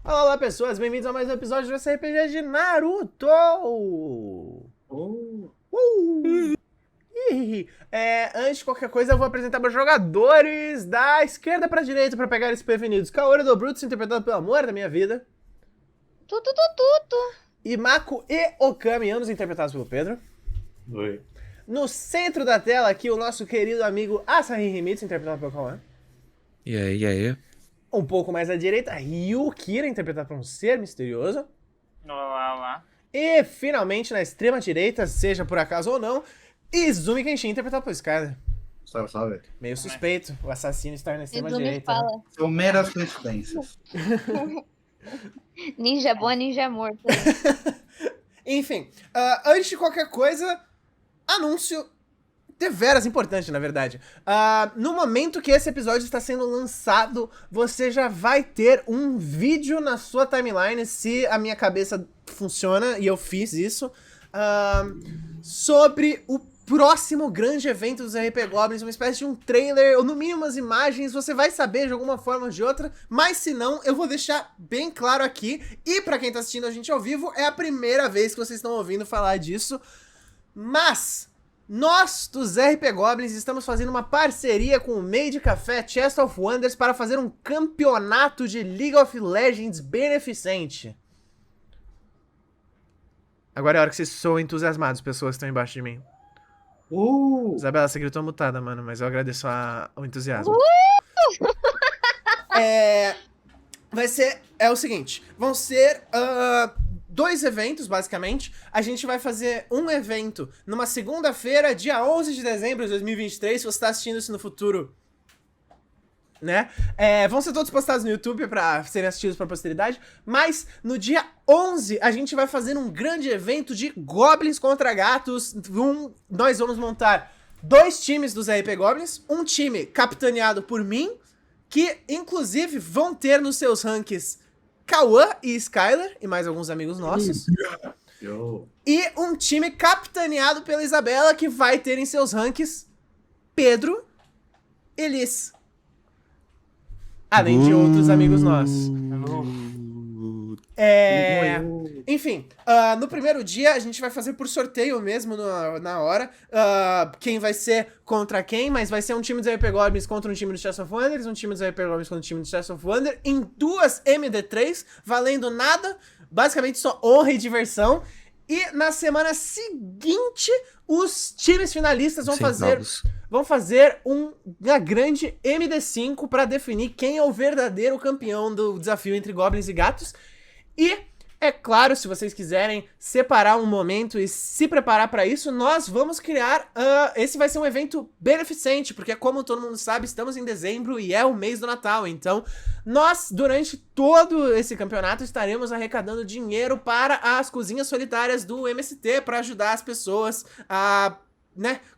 Olá, pessoas, bem-vindos a mais um episódio do RPG de Naruto! Antes de qualquer coisa, eu vou apresentar meus jogadores da esquerda pra direita pra pegar desprevenidos. Kaori do Brutus, interpretado pelo amor da minha vida. Tu. E Mako e Okami, ambos interpretados pelo Pedro. Oi. No centro da tela aqui, o nosso querido amigo Asahi Himitsu, interpretado pelo Kawan. E aí? Um pouco mais à direita, Ryukira, interpretado por um ser misterioso. Olá. E, finalmente, na extrema direita, seja por acaso ou não, Izumi Kenshin, interpretado por Skyler. Salve. Meio suspeito o assassino estar na extrema Izumi direita. Né? fala. São meras coincidências. Ninja é bom, ninja é morto. Enfim, antes de qualquer coisa, anúncio deveras importante, na verdade. No momento que esse episódio está sendo lançado, você já vai ter um vídeo na sua timeline, se a minha cabeça funciona, e eu fiz isso, sobre o próximo grande evento dos RP Goblins, uma espécie de um trailer, ou no mínimo umas imagens, você vai saber de alguma forma ou de outra, mas se não, eu vou deixar bem claro aqui, e pra quem tá assistindo a gente ao vivo, é a primeira vez que vocês estão ouvindo falar disso, mas nós, dos RP Goblins, estamos fazendo uma parceria com o Made Café Chest of Wonders para fazer um campeonato de League of Legends beneficente. Agora é a hora que vocês são entusiasmados, pessoas que estão embaixo de mim. Isabela, você gritou mutada, mano, mas eu agradeço o entusiasmo. Vai ser, o seguinte, vão ser dois eventos, basicamente. A gente vai fazer um evento numa segunda-feira, dia 11 de dezembro de 2023, se você tá assistindo isso no futuro, né? Vão ser todos postados no YouTube pra serem assistidos pra posteridade, mas no dia 11 a gente vai fazer um grande evento de Goblins contra Gatos. Nós vamos montar dois times dos RP Goblins, um time capitaneado por mim, que inclusive vão ter nos seus ranks Kawan e Skyler, e mais alguns amigos nossos. E um time capitaneado pela Isabela, que vai ter em seus ranks Pedro e Liz. Além de outros amigos nossos. Enfim, no primeiro dia a gente vai fazer por sorteio mesmo na hora. Quem vai ser contra quem, mas vai ser um time dos RP Goblins contra um time do Chest of Wonders, um time dos RP Goblins contra um time do Chest of Wonders, em duas MD3, valendo nada, basicamente só honra e diversão. E na semana seguinte, os times finalistas vão fazer uma grande MD5 para definir quem é o verdadeiro campeão do desafio entre Goblins e Gatos. E, é claro, se vocês quiserem separar um momento e se preparar para isso, nós vamos criar... esse vai ser um evento beneficente, porque como todo mundo sabe, estamos em dezembro e é o mês do Natal. Então, nós, durante todo esse campeonato, estaremos arrecadando dinheiro para as cozinhas solitárias do MST, para ajudar as pessoas a...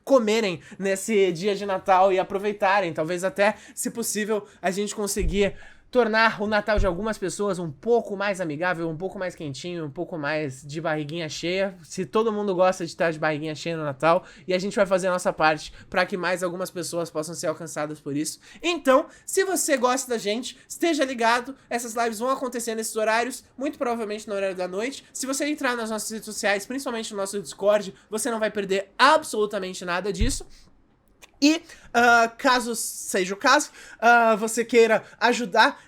comerem nesse dia de Natal e aproveitarem. Talvez até, se possível, a gente conseguir tornar o Natal de algumas pessoas um pouco mais amigável, um pouco mais quentinho, um pouco mais de barriguinha cheia. Se todo mundo gosta de estar de barriguinha cheia no Natal, e a gente vai fazer a nossa parte para que mais algumas pessoas possam ser alcançadas por isso. Então, se você gosta da gente, esteja ligado, essas lives vão acontecer nesses horários, muito provavelmente no horário da noite. Se você entrar nas nossas redes sociais, principalmente no nosso Discord, você não vai perder absolutamente nada disso. E, caso seja o caso, você queira ajudar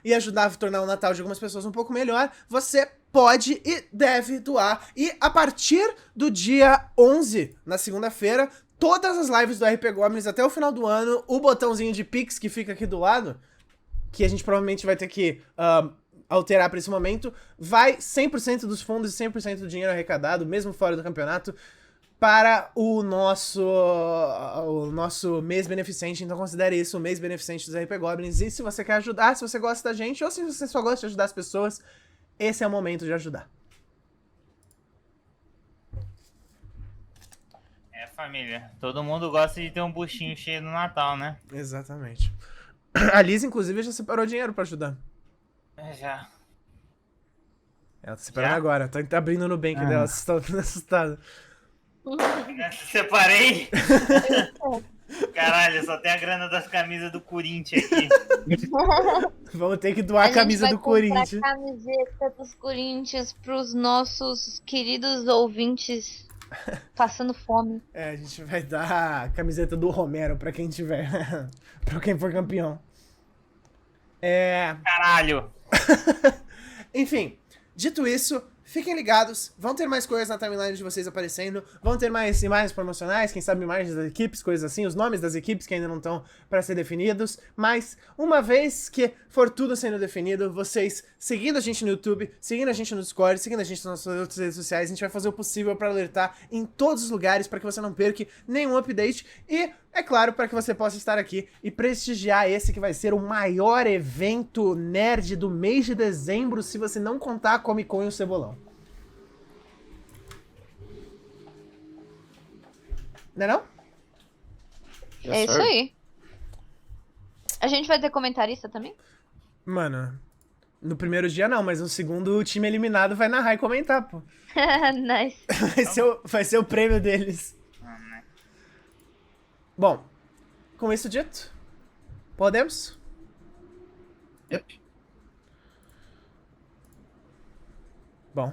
a tornar o Natal de algumas pessoas um pouco melhor, você pode e deve doar. E a partir do dia 11, na segunda-feira, todas as lives do RP Goblins até o final do ano, o botãozinho de Pix que fica aqui do lado, que a gente provavelmente vai ter que alterar para esse momento, vai 100% dos fundos e 100% do dinheiro arrecadado, mesmo fora do campeonato, para o nosso mês beneficente. Então considere isso o mês beneficente dos RP Goblins. E se você quer ajudar, se você gosta da gente, ou se você só gosta de ajudar as pessoas, esse é o momento de ajudar. Família, todo mundo gosta de ter um buchinho cheio no Natal, né? Exatamente. A Liz, inclusive, já separou dinheiro pra ajudar. Já. Ela tá separando agora, tá abrindo no Nubank dela, assustada. Separei. Caralho, só tem a grana das camisas do Corinthians aqui. Vamos ter que doar a camisa do Corinthians. A camiseta dos Corinthians pros nossos queridos ouvintes passando fome. É, a gente vai dar a camiseta do Romero pra quem tiver. Pra quem for campeão. Caralho. Enfim, dito isso, fiquem ligados. Vão ter mais coisas na timeline de vocês aparecendo. Vão ter mais imagens promocionais, quem sabe imagens das equipes, coisas assim. Os nomes das equipes que ainda não estão para ser definidos. Mas, uma vez que for tudo sendo definido, vocês seguindo a gente no YouTube, seguindo a gente no Discord, seguindo a gente nas nossas outras redes sociais, a gente vai fazer o possível para alertar em todos os lugares para que você não perca nenhum update. E, é claro, para que você possa estar aqui e prestigiar esse que vai ser o maior evento nerd do mês de dezembro, se você não contar a Comic Con e o Cebolão. Não é não? É isso aí. A gente vai ter comentarista também? Mano, no primeiro dia não, mas no segundo o time eliminado vai narrar e comentar, pô. Nice. Vai ser o prêmio deles. Bom, com isso dito, podemos? Yep. Bom.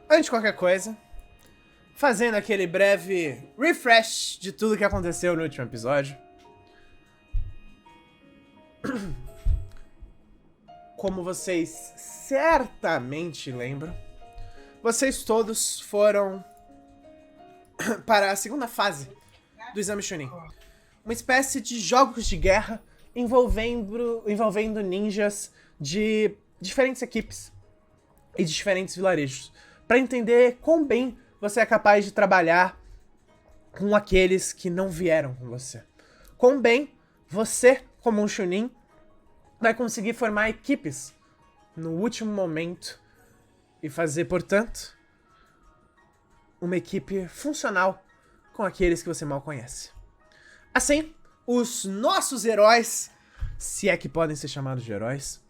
Antes de qualquer coisa, fazendo aquele breve refresh de tudo que aconteceu no último episódio. Como vocês certamente lembram, vocês todos foram para a segunda fase do Exame Chunin. Uma espécie de jogos de guerra envolvendo ninjas de diferentes equipes e de diferentes vilarejos, para entender quão bem você é capaz de trabalhar com aqueles que não vieram com você. Quão bem você, como um Chunin, vai conseguir formar equipes no último momento e fazer, portanto, uma equipe funcional com aqueles que você mal conhece. Assim, os nossos heróis, se é que podem ser chamados de heróis,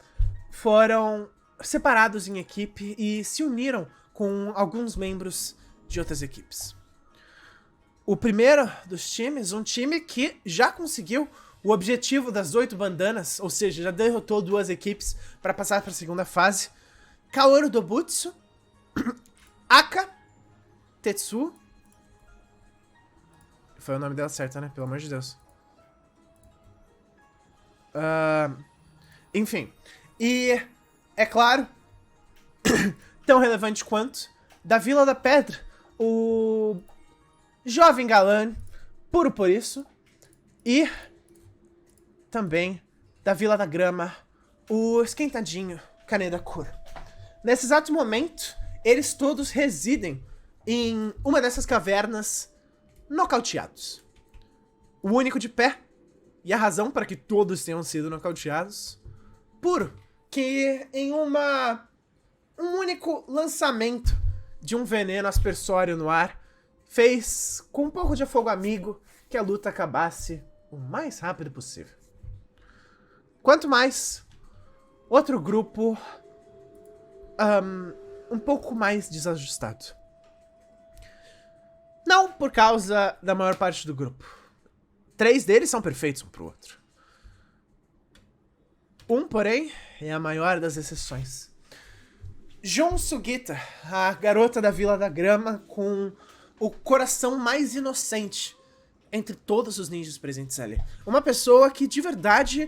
foram separados em equipe e se uniram com alguns membros de outras equipes. O primeiro dos times, um time que já conseguiu o objetivo das 8 bandanas, ou seja, já derrotou 2 equipes para passar para a segunda fase. Kaoru Dobutsu, Aka, Tetsu. Foi o nome dela certo, né? Pelo amor de Deus. Enfim. E, é claro, tão relevante quanto, da Vila da Pedra, o jovem galã, puro por isso, e também da Vila da Grama, o esquentadinho Kaneda Kuro. Nesse exato momento, eles todos residem em uma dessas cavernas nocauteados. O único de pé, e a razão para que todos tenham sido nocauteados, Puro, que em um único lançamento de um veneno aspersório no ar, fez com um pouco de fogo amigo que a luta acabasse o mais rápido possível. Quanto mais, outro grupo um pouco mais desajustado. Não por causa da maior parte do grupo. 3 deles são perfeitos um pro outro. Um, porém, é a maior das exceções. Jun Sugita, a garota da Vila da Grama com o coração mais inocente entre todos os ninjas presentes ali. Uma pessoa que, de verdade,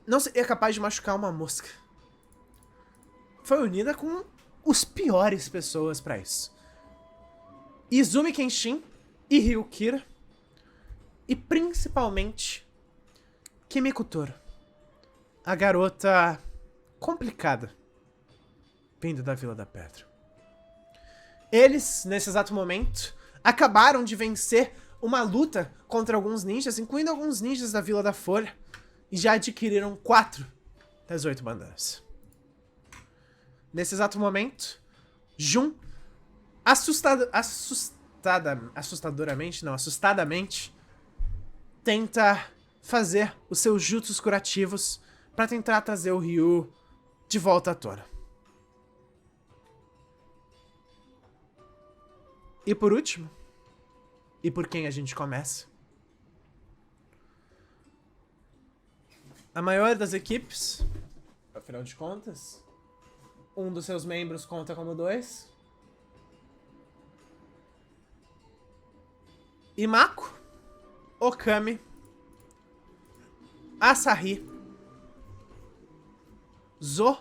não seria capaz de machucar uma mosca. Foi unida com os piores pessoas pra isso. Izumi Kenshin e Ryukira. E principalmente Kimiko Toro, a garota complicada vinda da Vila da Pedra. Eles, nesse exato momento, acabaram de vencer uma luta contra alguns ninjas, incluindo alguns ninjas da Vila da Folha, e já adquiriram 4 das 8 bandanas. Nesse exato momento, Jun, assustadamente, tenta fazer os seus jutsus curativos pra tentar trazer o Ryu de volta à tona. E por último, e por quem a gente começa? A maior das equipes, afinal de contas, um dos seus membros conta como 2. Imako, Okami, Asahi, Zo,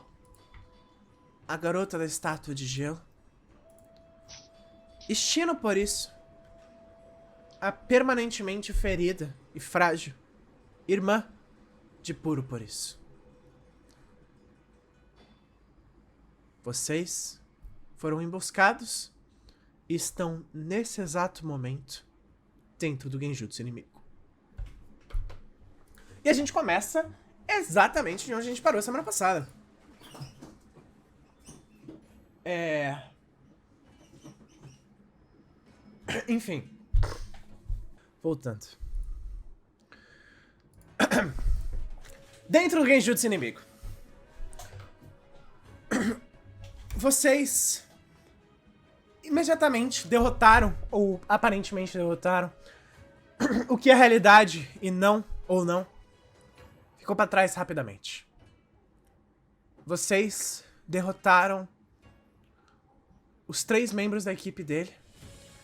a garota da estátua de gelo, e Shino, por isso, a permanentemente ferida e frágil irmã de Puro por isso. Vocês foram emboscados e estão, nesse exato momento, dentro do Genjutsu inimigo. E a gente começa exatamente de onde a gente parou semana passada. Enfim. Voltando. Dentro do Genjutsu inimigo. Vocês imediatamente derrotaram, ou aparentemente derrotaram, o que é realidade e não, ou não, ficou pra trás rapidamente. Vocês derrotaram os 3 membros da equipe dele.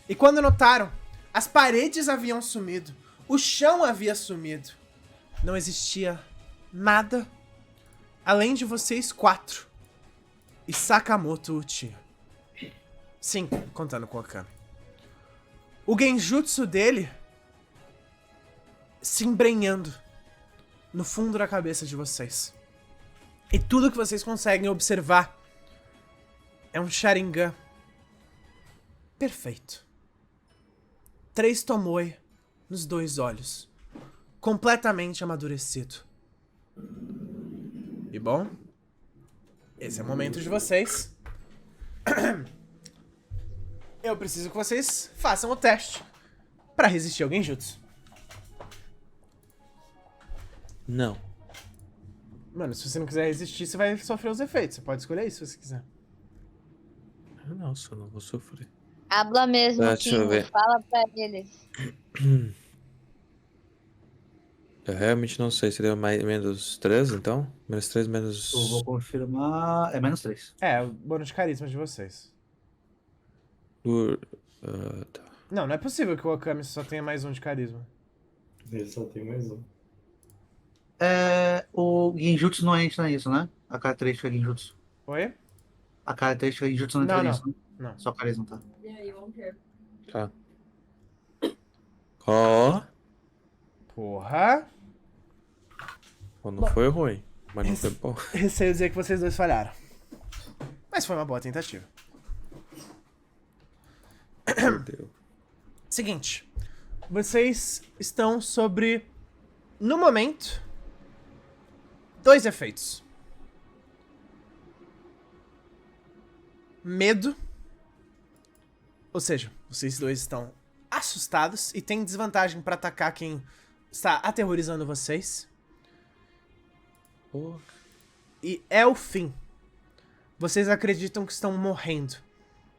E quando notaram, as paredes haviam sumido, o chão havia sumido. Não existia nada além de vocês 4 e Sakamoto Uchiha. 5, contando com o Okami. O genjutsu dele se embrenhando no fundo da cabeça de vocês. E tudo que vocês conseguem observar é um Sharingan perfeito. 3 Tomoe nos 2 olhos, completamente amadurecido. E bom, esse é o momento de vocês. Eu preciso que vocês façam o teste pra resistir ao Genjutsu. Não. Mano, se você não quiser resistir, você vai sofrer os efeitos. Você pode escolher isso se você quiser. Não, só não vou sofrer. Habla mesmo, Deixa eu Kingo. ver. Fala pra eles. Eu realmente não sei. Seria mais, menos 3, então? Menos 3, menos... Eu vou confirmar. É menos 3. É, o bônus de carisma de vocês. Tá. Não, não é possível que o Okami só tenha mais 1 de carisma. Ele só tem mais um. O Genjutsu não é isso, né? A característica Genjutsu. Oi? A característica Genjutsu não entra Não, nisso, né? não. Só carisma, tá? Tá. Ó. Porra. Ó, não foi ruim, mas não foi bom. Receio dizer que vocês 2 falharam. Mas foi uma boa tentativa. Perdeu. Seguinte. Vocês estão sobre, no momento, 2 efeitos. Medo. Ou seja, vocês 2 estão assustados e têm desvantagem pra atacar quem está aterrorizando vocês. Pô. E é o fim. Vocês acreditam que estão morrendo.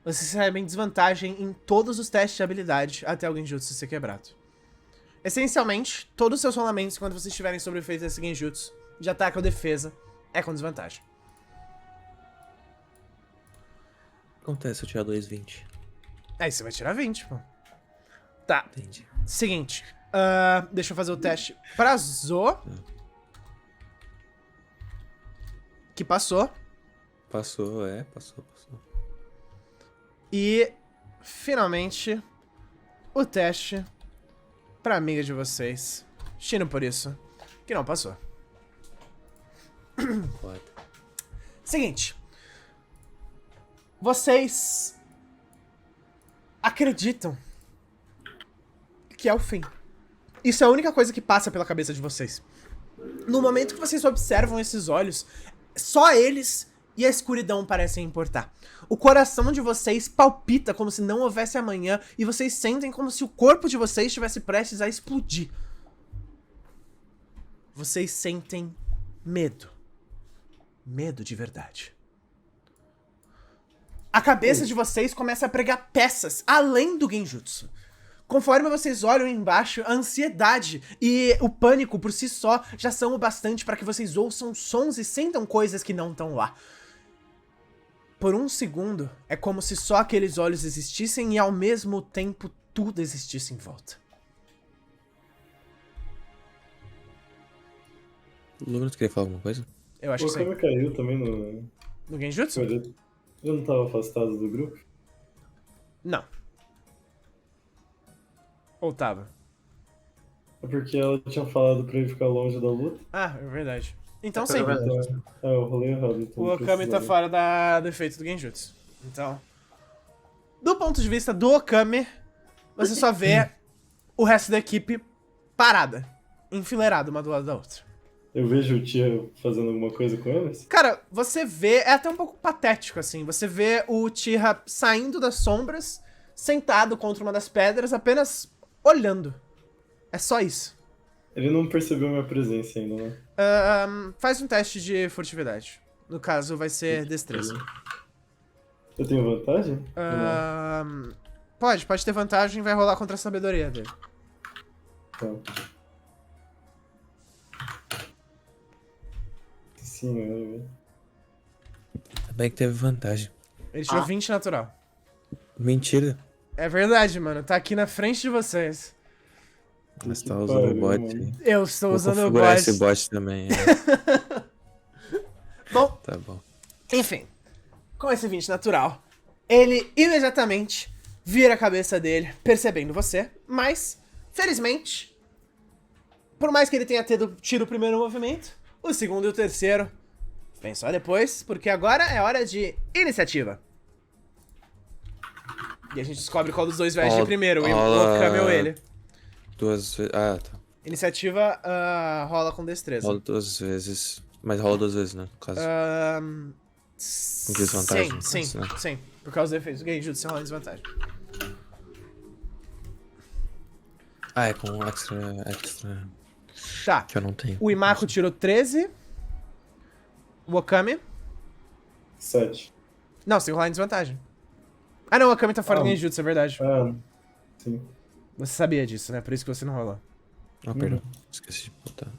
Vocês recebem desvantagem em todos os testes de habilidade até o Genjutsu ser quebrado. Essencialmente, todos os seus rolamentos, quando vocês estiverem sob o efeito desse Genjutsu, de ataque ou defesa, é com desvantagem. Acontece se eu tirar 2,20. Aí você vai tirar 20, pô. Tá. Entendi. Seguinte. Deixa eu fazer o teste pra Zo. Que passou. Passou. Passou. E, finalmente, o teste pra amiga de vocês, Shino por isso, que não passou. Pode. Seguinte. Vocês acreditam que é o fim. Isso é a única coisa que passa pela cabeça de vocês. No momento que vocês observam esses olhos, só eles e a escuridão parecem importar. O coração de vocês palpita como se não houvesse amanhã e vocês sentem como se o corpo de vocês estivesse prestes a explodir. Vocês sentem medo. Medo de verdade. A cabeça de vocês começa a pregar peças além do genjutsu. Conforme vocês olham embaixo, a ansiedade e o pânico por si só já são o bastante para que vocês ouçam sons e sintam coisas que não estão lá. Por um segundo, é como se só aqueles olhos existissem e ao mesmo tempo tudo existisse em volta. Lumina, tu queria falar alguma coisa? Eu acho O que sim. Okami caiu também no. No genjutsu? Ele não tava afastado do grupo? Não. Ou tava? É porque ela tinha falado pra ele ficar longe da luta. Ah, é verdade. Então É sim. verdade. Então, eu rolei errado. Então O não Okami tá precisava. fora do efeito do genjutsu. Então, do ponto de vista do Okami, você só vê o resto da equipe parada, enfileirada uma do lado da outra. Eu vejo o Tia fazendo alguma coisa com eles? Cara, você vê, é até um pouco patético assim, você vê o Uchiha saindo das sombras, sentado contra uma das pedras, apenas olhando. É só isso. Ele não percebeu minha presença ainda, né? Faz um teste de furtividade. No caso, vai ser destreza. Eu tenho vantagem? Pode ter vantagem, vai rolar contra a sabedoria dele. Não. Tá. Senhora, Também que teve vantagem. Ele tirou 20 natural. Mentira. É verdade, mano. Tá aqui na frente de vocês. Mas que tá usando o pariu, bot mano. aí. Eu estou Vou usando o configurar bot. esse bot também. É. Bom, Tá bom. enfim. Com esse 20 natural, ele imediatamente vira a cabeça dele, percebendo você. Mas, felizmente, por mais que ele tenha tido o primeiro movimento, o segundo e o terceiro, vem só depois, porque agora é hora de iniciativa. E a gente descobre qual dos dois vai agir primeiro, o Okami ou ele. Duas vezes. Ah, tá. Iniciativa rola com destreza. Rola duas vezes. Mas rola duas vezes, né? No caso. Com desvantagem. Sim, né? sim. Por causa do efeito do genjutsu, você rola em desvantagem. Ah, é com extra. Tá. Que eu não tenho. O Imako tirou 13. O Okami. 7. Não, você tem que rolar em desvantagem. Ah, não, o Okami tá fora do genjutsu, é verdade. Ah, sim. Você sabia disso, né? Por isso que você não rolou. Ah, perdão. Esqueci de botar.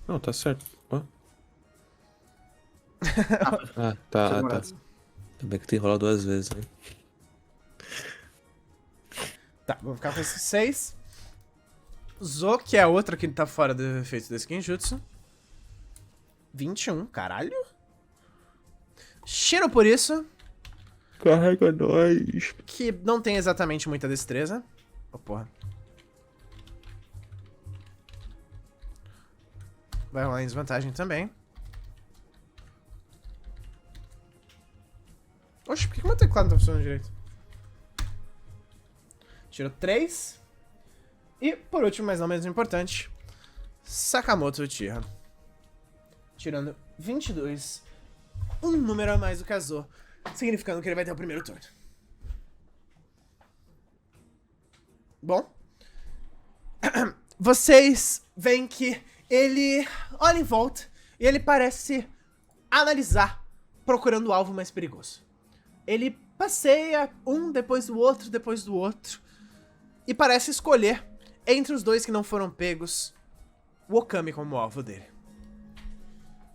Não, tá certo. Ó. Ah, tá. Também que tem que rolar duas vezes, né? Tá, vou ficar com esses 6. Zo, que é a outra que tá fora do efeito desse genjutsu. 21, caralho. Shiro, por isso, Carrega nós. que não tem exatamente muita destreza. Oh, porra. Vai rolar em desvantagem também. Oxe, por que meu teclado não tá funcionando direito? Tirou 3. E, por último, mas não menos importante, Sakamoto Uchiha. Tirando 22. Um número a mais do que a Zo, significando que ele vai ter o primeiro turno. Bom. Vocês veem que ele olha em volta e ele parece analisar, procurando o alvo mais perigoso. Ele passeia um depois do outro, e parece escolher, entre os dois que não foram pegos, o Okami como alvo dele.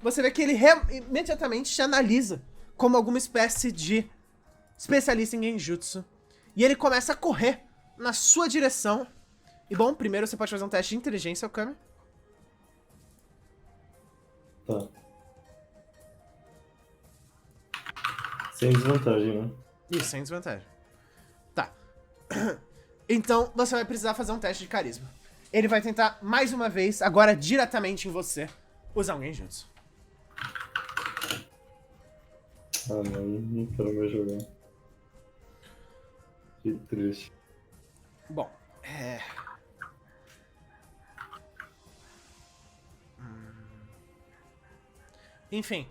Você vê que ele imediatamente te analisa como alguma espécie de especialista em genjutsu. E ele começa a correr na sua direção. E bom, primeiro você pode fazer um teste de inteligência, Okami. Tá. Sem desvantagem, né? Isso, sem desvantagem. Tá. Então, você vai precisar fazer um teste de carisma. Ele vai tentar, mais uma vez, agora diretamente em você, usar um genjutsu. Ah, não quero mais jogar. Que triste. Bom, Enfim.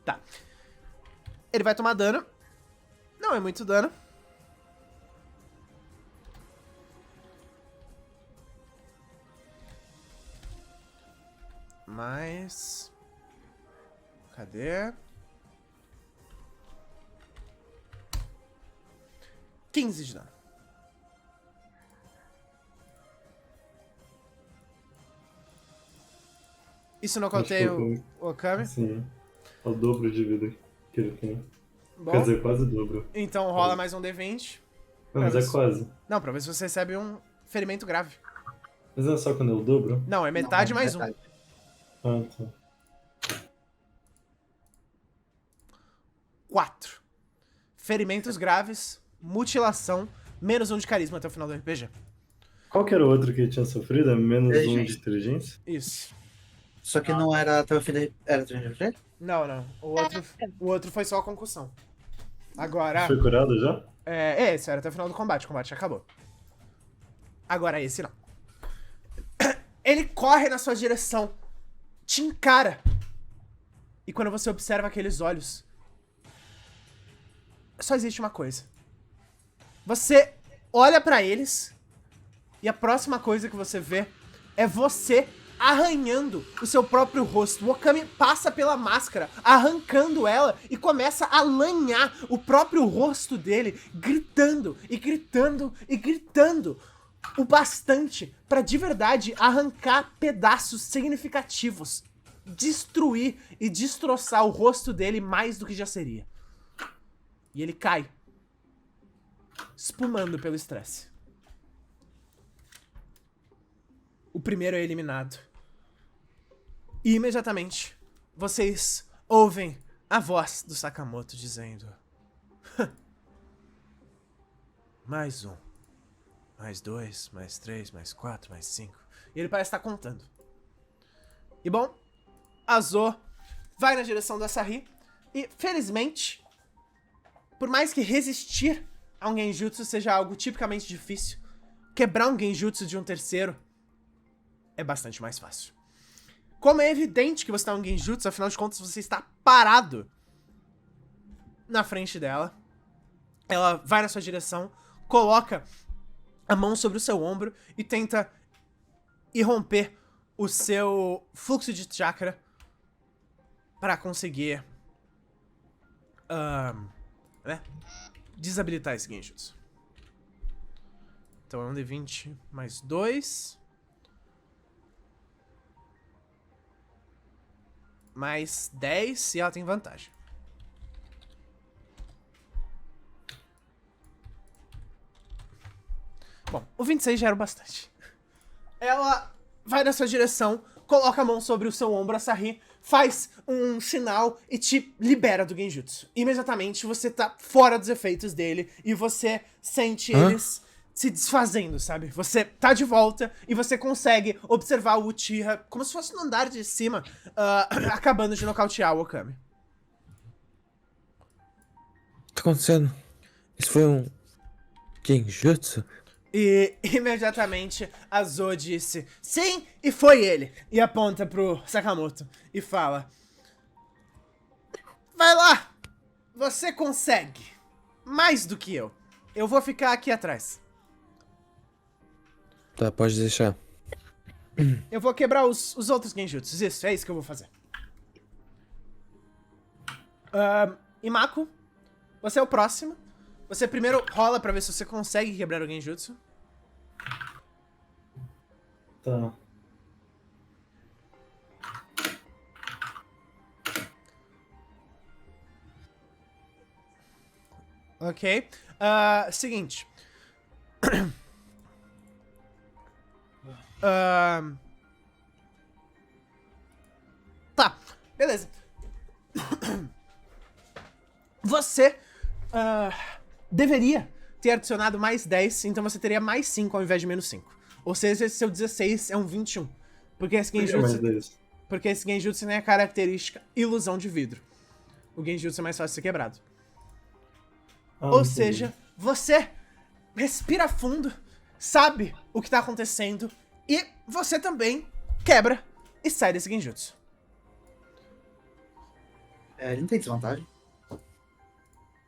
Tá. Ele vai tomar dano. Não é muito dano. Mas... Cadê? 15 de dano. Isso nocauteia o Okami? Sim. É o dobro de vida que ele tem. Bom, Quer dizer, quase o dobro. então rola mais um D20. Não, mas é quase. Não, pra ver se você recebe um ferimento grave. Mas não é só quando é o dobro? Não, é metade mais um. metade. Ah, tá. 4. Ferimentos graves, mutilação, menos 1 de carisma até o final do RPG. Qual que era o outro que ele tinha sofrido? É menos 1 de Inteligência. inteligência? Isso. Só que não era até o fim da... Era 30%? Não. O outro foi só a concussão. Agora. Foi curado já? Esse era até o final do combate. O combate já acabou. Agora esse não. Ele corre na sua direção. Te encara. E quando você observa aqueles olhos, só existe uma coisa. Você olha pra eles e a próxima coisa que você vê é você arranhando o seu próprio rosto. O Okami passa pela máscara, arrancando ela e começa a lanhar o próprio rosto dele, gritando e gritando e gritando o bastante pra de verdade arrancar pedaços significativos, destruir e destroçar o rosto dele mais do que já seria. E ele cai, espumando pelo estresse. O primeiro é eliminado. E imediatamente, vocês ouvem a voz do Sakamoto dizendo: mais 1, mais 2, mais 3, mais 4, mais 5. E ele parece estar contando. E bom, a Zo vai na direção do Asahi e, felizmente, por mais que resistir a um genjutsu seja algo tipicamente difícil, quebrar um genjutsu de um terceiro é bastante mais fácil. Como é evidente que você tá em um genjutsu, afinal de contas você está parado na frente dela. Ela vai na sua direção, coloca a mão sobre o seu ombro e tenta irromper o seu fluxo de chakra para conseguir desabilitar esse genjutsu. Então é um D20 mais 2. Mais 10 e ela tem vantagem. Bom, o 26 já era o bastante. Ela vai na sua direção, coloca a mão sobre o seu ombro, Asahi, faz um sinal e te libera do genjutsu. Imediatamente você tá fora dos efeitos dele e você sente eles se desfazendo, sabe? Você tá de volta e você consegue observar o Uchiha como se fosse no andar de cima, acabando de nocautear o Okami. O que tá acontecendo? Isso foi um genjutsu? E imediatamente a Zo disse: sim, e foi ele. E aponta pro Sakamoto e fala: vai lá, você consegue. Mais do que eu. Eu vou ficar aqui atrás. Tá, pode deixar. Eu vou quebrar os outros genjutsus. Isso, é isso que eu vou fazer. Imako, você é o próximo. Você primeiro rola pra ver se você consegue quebrar o genjutsu. Tá. Ok. Seguinte. Tá, beleza. Você deveria ter adicionado mais 10, então você teria mais 5 ao invés de menos 5. Ou seja, esse seu 16 é um 21. Porque esse Por que mais genjutsu, 10? porque esse genjutsu tem a característica ilusão de vidro. O genjutsu é mais fácil de ser quebrado. Ou entendi. seja, você respira fundo, sabe o que tá acontecendo e você também quebra e sai desse genjutsu. Ele não tem desvantagem.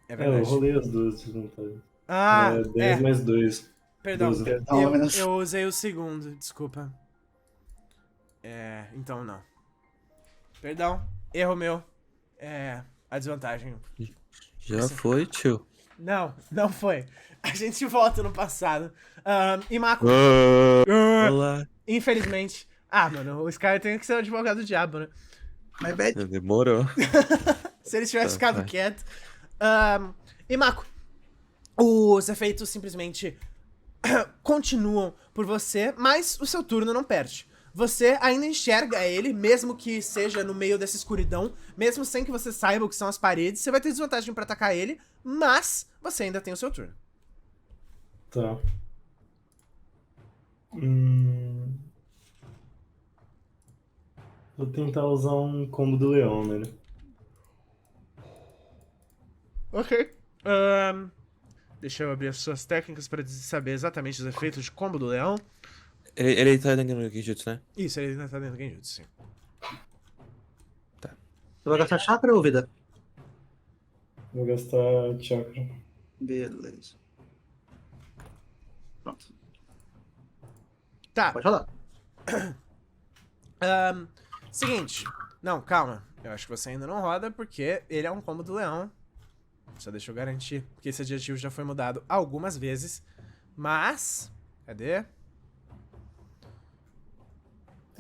É Eu verdade. rolei as duas desvantagens. Ah, 10 mais 2. Perdão. 12. Não, menos... Eu usei o segundo, desculpa. Então não. Perdão, erro meu. A desvantagem. Já foi, tio. Não foi. A gente volta no passado. E Mako, Olá. infelizmente... Ah, mano, o Sky tem que ser o advogado do diabo, né? My bad. Demorou. Se ele tivesse Tá, ficado vai. quieto. E Mako, os efeitos simplesmente continuam por você, mas o seu turno não perde. Você ainda enxerga ele, mesmo que seja no meio dessa escuridão, mesmo sem que você saiba o que são as paredes, você vai ter desvantagem pra atacar ele, mas você ainda tem o seu turno. Tá. Vou tentar usar um combo do leão nele. Ok. Deixa eu abrir as suas técnicas pra saber exatamente os efeitos de combo do leão. Ele tá dentro do Genjutsu, né? Isso, ele ainda tá dentro do Genjutsu, sim. Você vai gastar chakra ou vida? Vou gastar chakra. Beleza. Pronto. Tá. Pode rolar. Seguinte. Não, calma. Eu acho que você ainda não roda porque ele é um combo do leão. Só deixa eu garantir. Porque esse adjetivo já foi mudado algumas vezes. Mas... Cadê?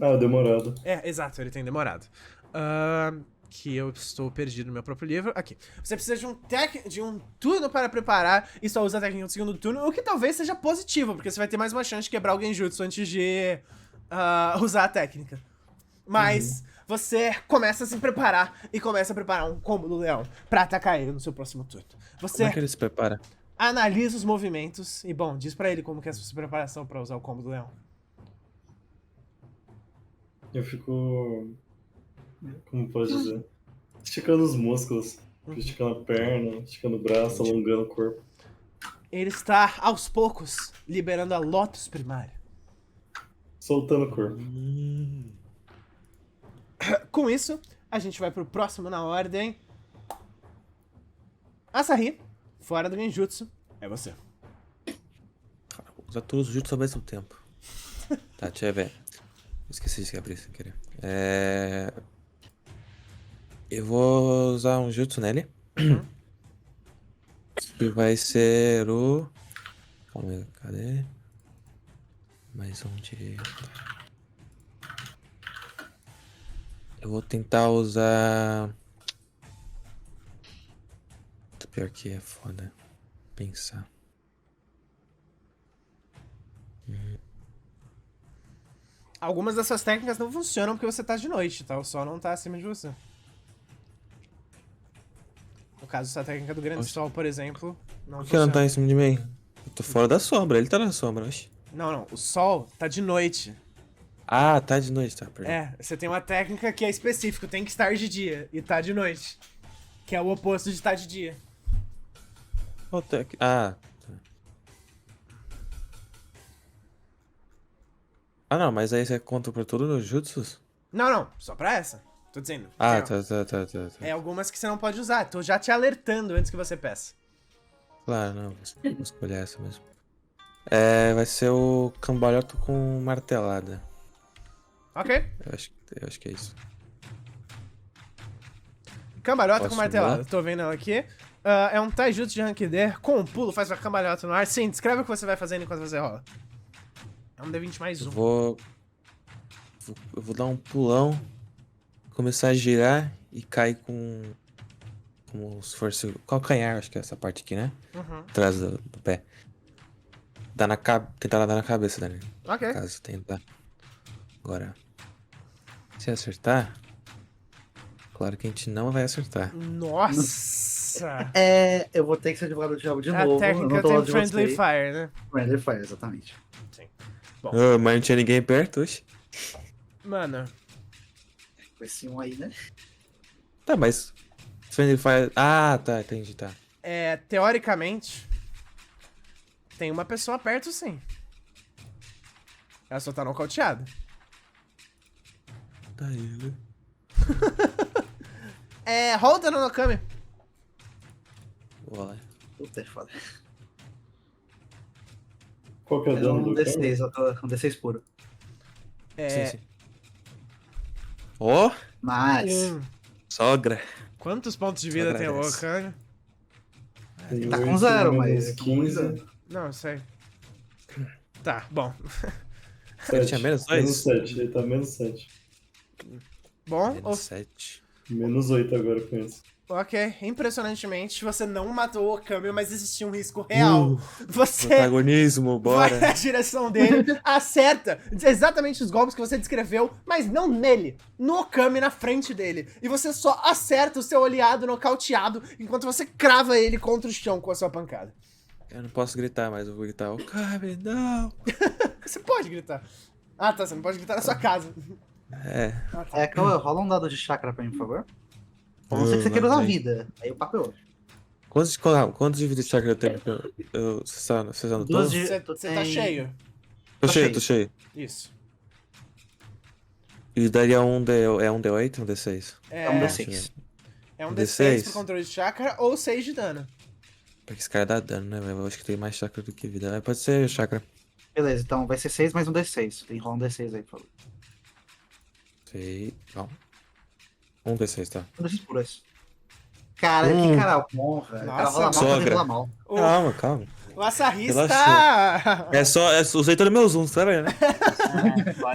Ah, demorado. Exato, ele tem demorado. Que eu estou perdido no meu próprio livro. Aqui. Você precisa de um turno para preparar e só usa a técnica do segundo turno, o que talvez seja positivo, porque você vai ter mais uma chance de quebrar o Genjutsu antes de usar a técnica. Mas você começa a se preparar e começa a preparar um combo do leão pra atacar ele no seu próximo turno. Você Como é que ele se prepara? analisa os movimentos e, bom, diz pra ele como que é a sua preparação pra usar o combo do leão. Eu fico... Como pode dizer? Esticando os músculos. Esticando a perna, esticando o braço, alongando o corpo. Ele está, aos poucos, liberando a Lotus primária. Soltando o corpo. Com isso, a gente vai pro próximo na ordem. Asahi, fora do Genjutsu, é você. Usa todos os jutsus ao mesmo tempo. Tá, deixa eu ver. Esqueci de abrir sem querer. Eu vou usar um jutsu nele. Que vai ser o... Calma aí, cadê? Mais um de... Eu vou tentar usar... Pior que é foda pensar. Algumas dessas técnicas não funcionam porque você tá de noite, tá? O sol não tá acima de você. No caso, essa técnica do grande Oxe. sol, por exemplo, não Por que funciona. não tá em cima de mim? Eu tô fora da sombra, ele tá na sombra, oxe. Não, o sol tá de noite. Ah, tá de noite, tá, perdão. Você tem uma técnica que é específica, tem que estar de dia e tá de noite. Que é o oposto de estar de dia. Ah, tá. Ah, não, mas aí você conta pra todos os jutsus? Não, só pra essa. Tô dizendo. Ah, Tem- tá. É algumas que você não pode usar. Tô já te alertando antes que você peça. Claro, não, vou escolher essa mesmo. Vai ser o cambalhota com martelada. Ok. Eu acho que é isso. Cambalhota Posso com martelada. mudar? Tô vendo ela aqui. É um taijutsu de rank D. Com um pulo, faz uma cambalhota no ar. Sim, descreve o que você vai fazendo enquanto você rola. É um D20 mais Eu 1. vou dar um pulão, começar a girar e cair com... Como se fosse o calcanhar, acho que é essa parte aqui, né? Uhum. Atrás do pé. Tentar dar na cabeça dele. Ok. Caso tentar. Agora, se acertar, claro que a gente não vai acertar. Nossa! Eu vou ter que ser advogado do diabo de A novo. eu técnica não tô tem longe de Friendly você. Fire, né? Friendly Fire, exatamente. Ah, mas não tinha ninguém perto hoje. Mano, Com esse um aí, né? Tá, mas... Friendly Fire... Ah, tá, entendi, tá. teoricamente, tem uma pessoa perto, sim. Ela só tá nocauteada. Tá ele. Rola o dano no Kami. Vou lá. Puta, é foda. Qual que é o É dano um do cara? D6, um D6 puro. Sim. Ó, Nice. sogra. Quantos pontos de Só vida tem o agradece. Okami? Tem Tá com 8, 0, menos mas. 15. Não, eu sei. Tá, bom. Ele tinha menos 2? Menos 7, ele tá menos 7. Bom, Menos 7. Menos 8 agora com isso. ok. Impressionantemente, você não matou o Okami, mas existia um risco real. Você Protagonismo, vai bora. na direção dele, acerta exatamente os golpes que você descreveu, mas não nele, no Okami na frente dele. E você só acerta o seu aliado nocauteado, enquanto você crava ele contra o chão com a sua pancada. Eu não posso gritar, mas eu vou gritar, Okami, não. Você pode gritar. Ah, tá, você não pode gritar na sua casa. É. Ah, tá. Cauã, rola um dado de chakra pra mim, por favor. A não ser que você Lá queira usar vem. vida. Aí o papo é outro. Quantos de vida de chakra eu tenho? Você anotou? Duas de- Você tu tá tem- cheio. Tô tá cheio, cheio. tô cheio. Isso. E daria um D8 ou um D6? É um D6. É um Um D6 D6. pro controle de chakra ou 6 de dano. Porque esse cara dá dano, né, velho? Eu acho que tem mais chakra do que vida. Mas pode ser chakra. Beleza, então vai ser 6 mais um D6. Tem que rolar um D6 aí, por favor. Sei. Não. Um D6, tá. Um D6 por esse. Cara, que cara bom, velho. O cara Nossa, rola mal, sogra. mas rola mal. O, Calma, calma. o Açarri Relaxa. está... Usei todo meus zooms, tá vendo, né?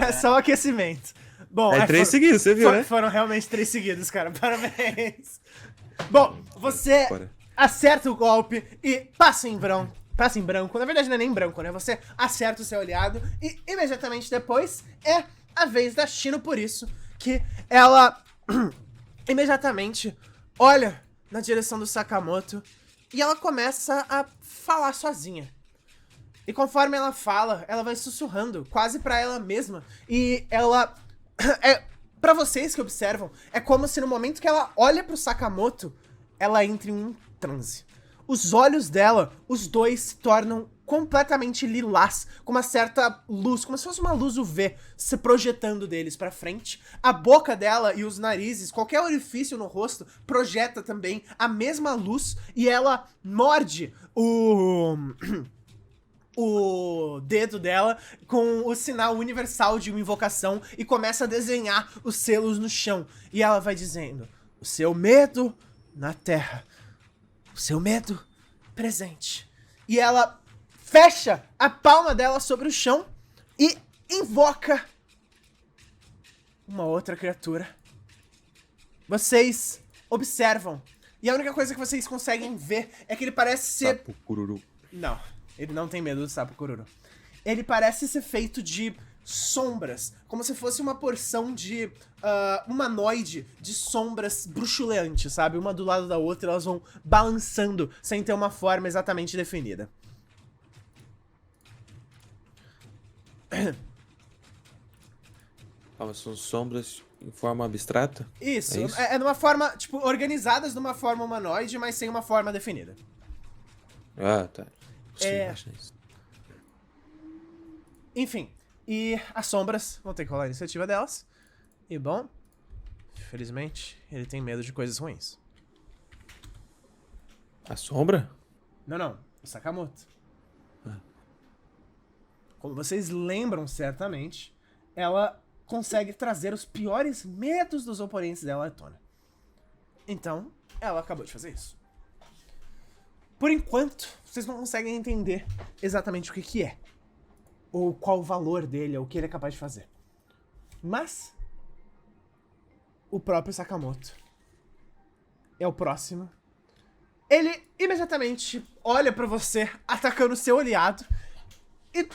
É só o aquecimento. Bom, É 3 seguidos, você viu, né? Foram realmente 3 seguidos, cara. Parabéns. Bom, você Bora. acerta o golpe e passa em branco. Passa em branco. Na verdade, não é nem branco, né? Você acerta o seu aliado e imediatamente depois é a vez da Shino, por isso que ela imediatamente olha na direção do Sakamoto e ela começa a falar sozinha. E conforme ela fala, ela vai sussurrando, quase pra ela mesma. E ela... Pra vocês que observam, é como se no momento que ela olha pro Sakamoto, ela entre em um transe. Os olhos dela, os dois se tornam completamente lilás, com uma certa luz, como se fosse uma luz UV se projetando deles pra frente. A boca dela e os narizes, qualquer orifício no rosto, projeta também a mesma luz e ela morde o dedo dela com o sinal universal de uma invocação e começa a desenhar os selos no chão. E ela vai dizendo: o seu medo na terra, o seu medo presente. E ela fecha a palma dela sobre o chão e invoca uma outra criatura. Vocês observam. E a única coisa que vocês conseguem ver é que ele parece ser... Sapo, cururu. Não, ele não tem medo do sapo cururu. Ele parece ser feito de sombras, como se fosse uma porção de humanoide de sombras bruxuleantes, sabe? Uma do lado da outra, elas vão balançando sem ter uma forma exatamente definida. Calma, são sombras em forma abstrata? Isso, É isso? é numa forma, tipo, organizadas de uma forma humanoide, mas sem uma forma definida. Ah, tá. É. Acho isso. Enfim, e as sombras vão ter que rolar a iniciativa delas. E bom, felizmente, ele tem medo de coisas ruins. A sombra? Não, o Sakamoto. Ah. Como vocês lembram certamente, ela consegue trazer os piores medos dos oponentes dela à tona. Então, ela acabou de fazer isso. Por enquanto, vocês não conseguem entender exatamente o que é. Ou qual o valor dele, ou o que ele é capaz de fazer. Mas, o próprio Sakamoto é o próximo. Ele imediatamente olha pra você, atacando o seu aliado, e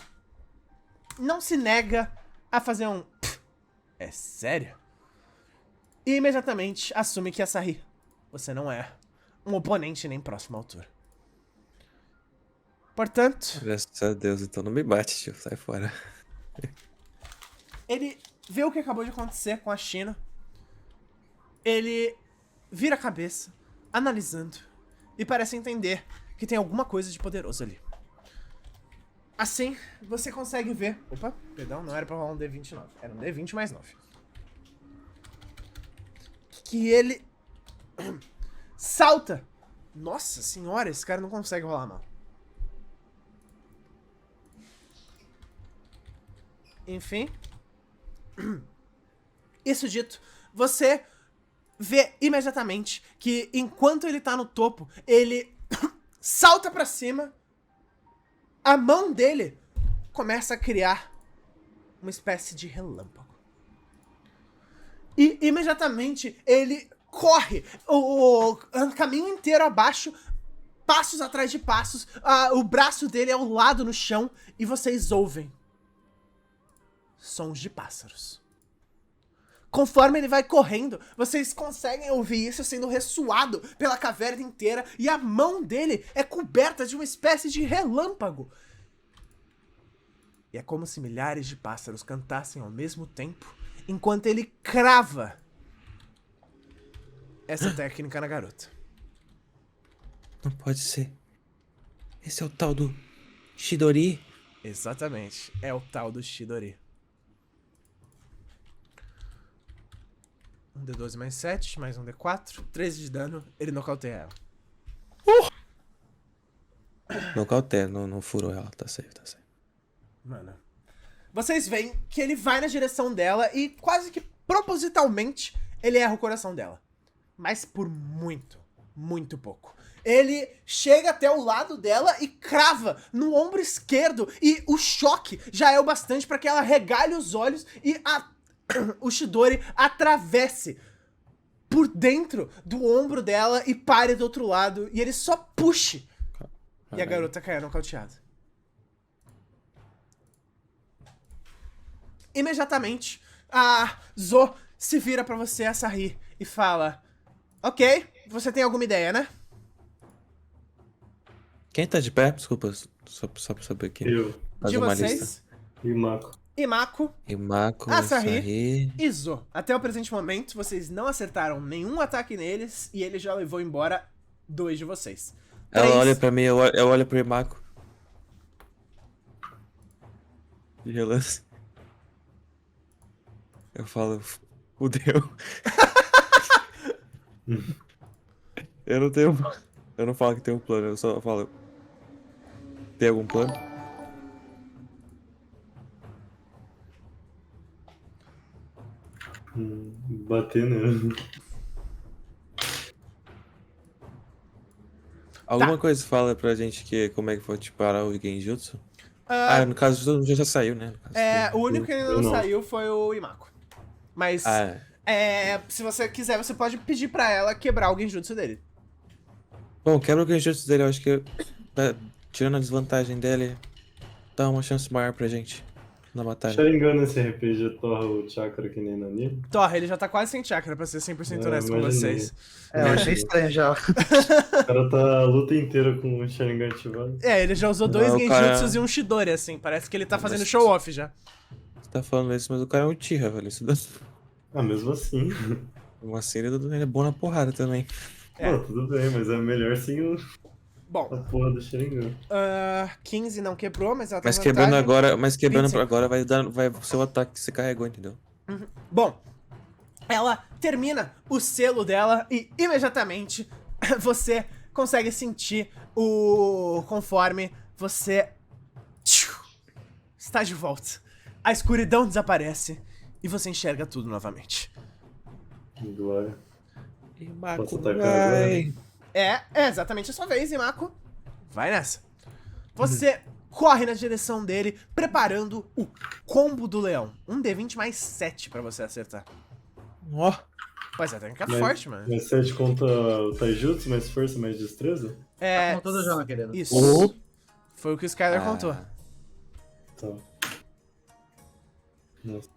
não se nega a fazer um... É sério? E imediatamente assume que Asahi, você não é um oponente nem próximo à altura. Portanto, Graças a Deus, então não me bate, tio. Sai fora. ele vê o que acabou de acontecer com a China. Ele vira a cabeça, analisando, e parece entender que tem alguma coisa de poderoso ali. Assim, você consegue ver... Opa, perdão, não era pra rolar um D29. Era um D20 mais 9. Que ele... salta. Nossa senhora, esse cara não consegue rolar mal. Enfim. Isso dito, você vê imediatamente que enquanto ele tá no topo, ele salta pra cima, a mão dele começa a criar uma espécie de relâmpago. E imediatamente ele corre o caminho inteiro abaixo, passos atrás de passos, o braço dele é ao lado no chão e vocês ouvem sons de pássaros. Conforme ele vai correndo, vocês conseguem ouvir isso sendo ressoado pela caverna inteira e a mão dele é coberta de uma espécie de relâmpago. E é como se milhares de pássaros cantassem ao mesmo tempo, enquanto ele crava essa técnica na garota. Não pode ser. Esse é o tal do Chidori? Exatamente, é o tal do Chidori. Um D12 mais 7, mais um D4, 13 de dano, ele nocauteia ela. Nocauteia, não furou ela, tá safe, tá safe. Mano. Vocês veem que ele vai na direção dela e quase que propositalmente ele erra o coração dela. Mas por muito, muito pouco. Ele chega até o lado dela e crava no ombro esquerdo e o choque já é o bastante para que ela regalhe os olhos e o Chidori atravesse por dentro do ombro dela e pare do outro lado e ele só puxe. E a garota cai nocauteada. Imediatamente, a Zo se vira pra você, a Sahi, e fala: ok, você tem alguma ideia, né? Quem tá de pé? Desculpa, só pra saber aqui. Eu. Faz De uma vocês, lista. E Mako. Imako, Imako, Asahi Sahi. e Zo. Até o presente momento, vocês não acertaram nenhum ataque neles e ele já levou embora 2 de vocês. Ela 3. olha pra mim, eu olho pro Imako. De relance. Eu falo, fudeu. Eu não tenho. Eu não falo que tem um plano, eu só falo. Tem algum plano? Bater nele. Alguma coisa fala pra gente que como é que foi te parar o Genjutsu? Ah, No caso, todo mundo já saiu, né? No caso, o único que ainda Eu não não. saiu foi o Imako. Mas, se você quiser, você pode pedir pra ela quebrar o genjutsu dele. Bom, quebra o Genjutsu dele, eu acho que tirando a desvantagem dele, dá uma chance maior pra gente na batalha. Sharingan nesse RPG torra o chakra que nem Nani. Torra, ele já tá quase sem chakra, pra ser 100% honesto com imaginei. vocês. Eu achei estranho já. O cara tá a luta inteira com o Sharingan ativado. Ele já usou 2 Não, genjutsus cara. e um Chidori, assim. Parece que ele tá fazendo Mas- show-off já. Você tá falando isso, mas o cara é um Uchiha, velho. Isso dá... Ah, mesmo assim. Uma série ele é bom na porrada também. Pô, tudo bem, mas é melhor sem a Bom, porra do Sharingan. 15 não quebrou, mas ela tem Mas quebrando vantagem. agora, mas quebrando 25. agora vai ser o ataque que você carregou, entendeu? Bom, ela termina o selo dela e imediatamente você consegue sentir conforme você está de volta. A escuridão desaparece e você enxerga tudo novamente. Glória. Imako, Posso atacar vai. É exatamente a sua vez, Imako. Vai nessa. Você corre na direção dele, preparando o combo do leão. Um D20 mais 7 pra você acertar. Ó, Pois é, técnica Mas- forte, mano. Mais 7 conta o Taijutsu, mais força, mais destreza? É. Não, toda já, meu querido. Isso. Oh. Foi o que o Skyler Ah. contou. Tá. Nossa.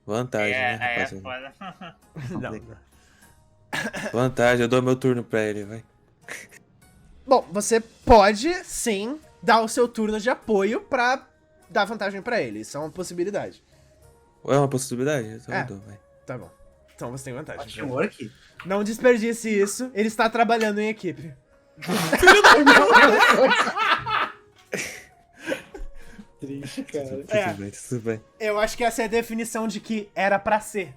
vantagem, né, Aí é rapaziada? foda. Não. Vantagem, eu dou meu turno pra ele, vai. Bom, você pode, sim, dar o seu turno de apoio pra dar vantagem pra ele. Isso é uma possibilidade. É uma possibilidade? Então É. eu dou, vai. Tá bom. Então você tem vantagem. Teamwork? Não desperdice isso. Ele está trabalhando em equipe. Triste, cara. É. Tudo bem, tudo bem. Eu acho que essa é a definição de que era pra ser.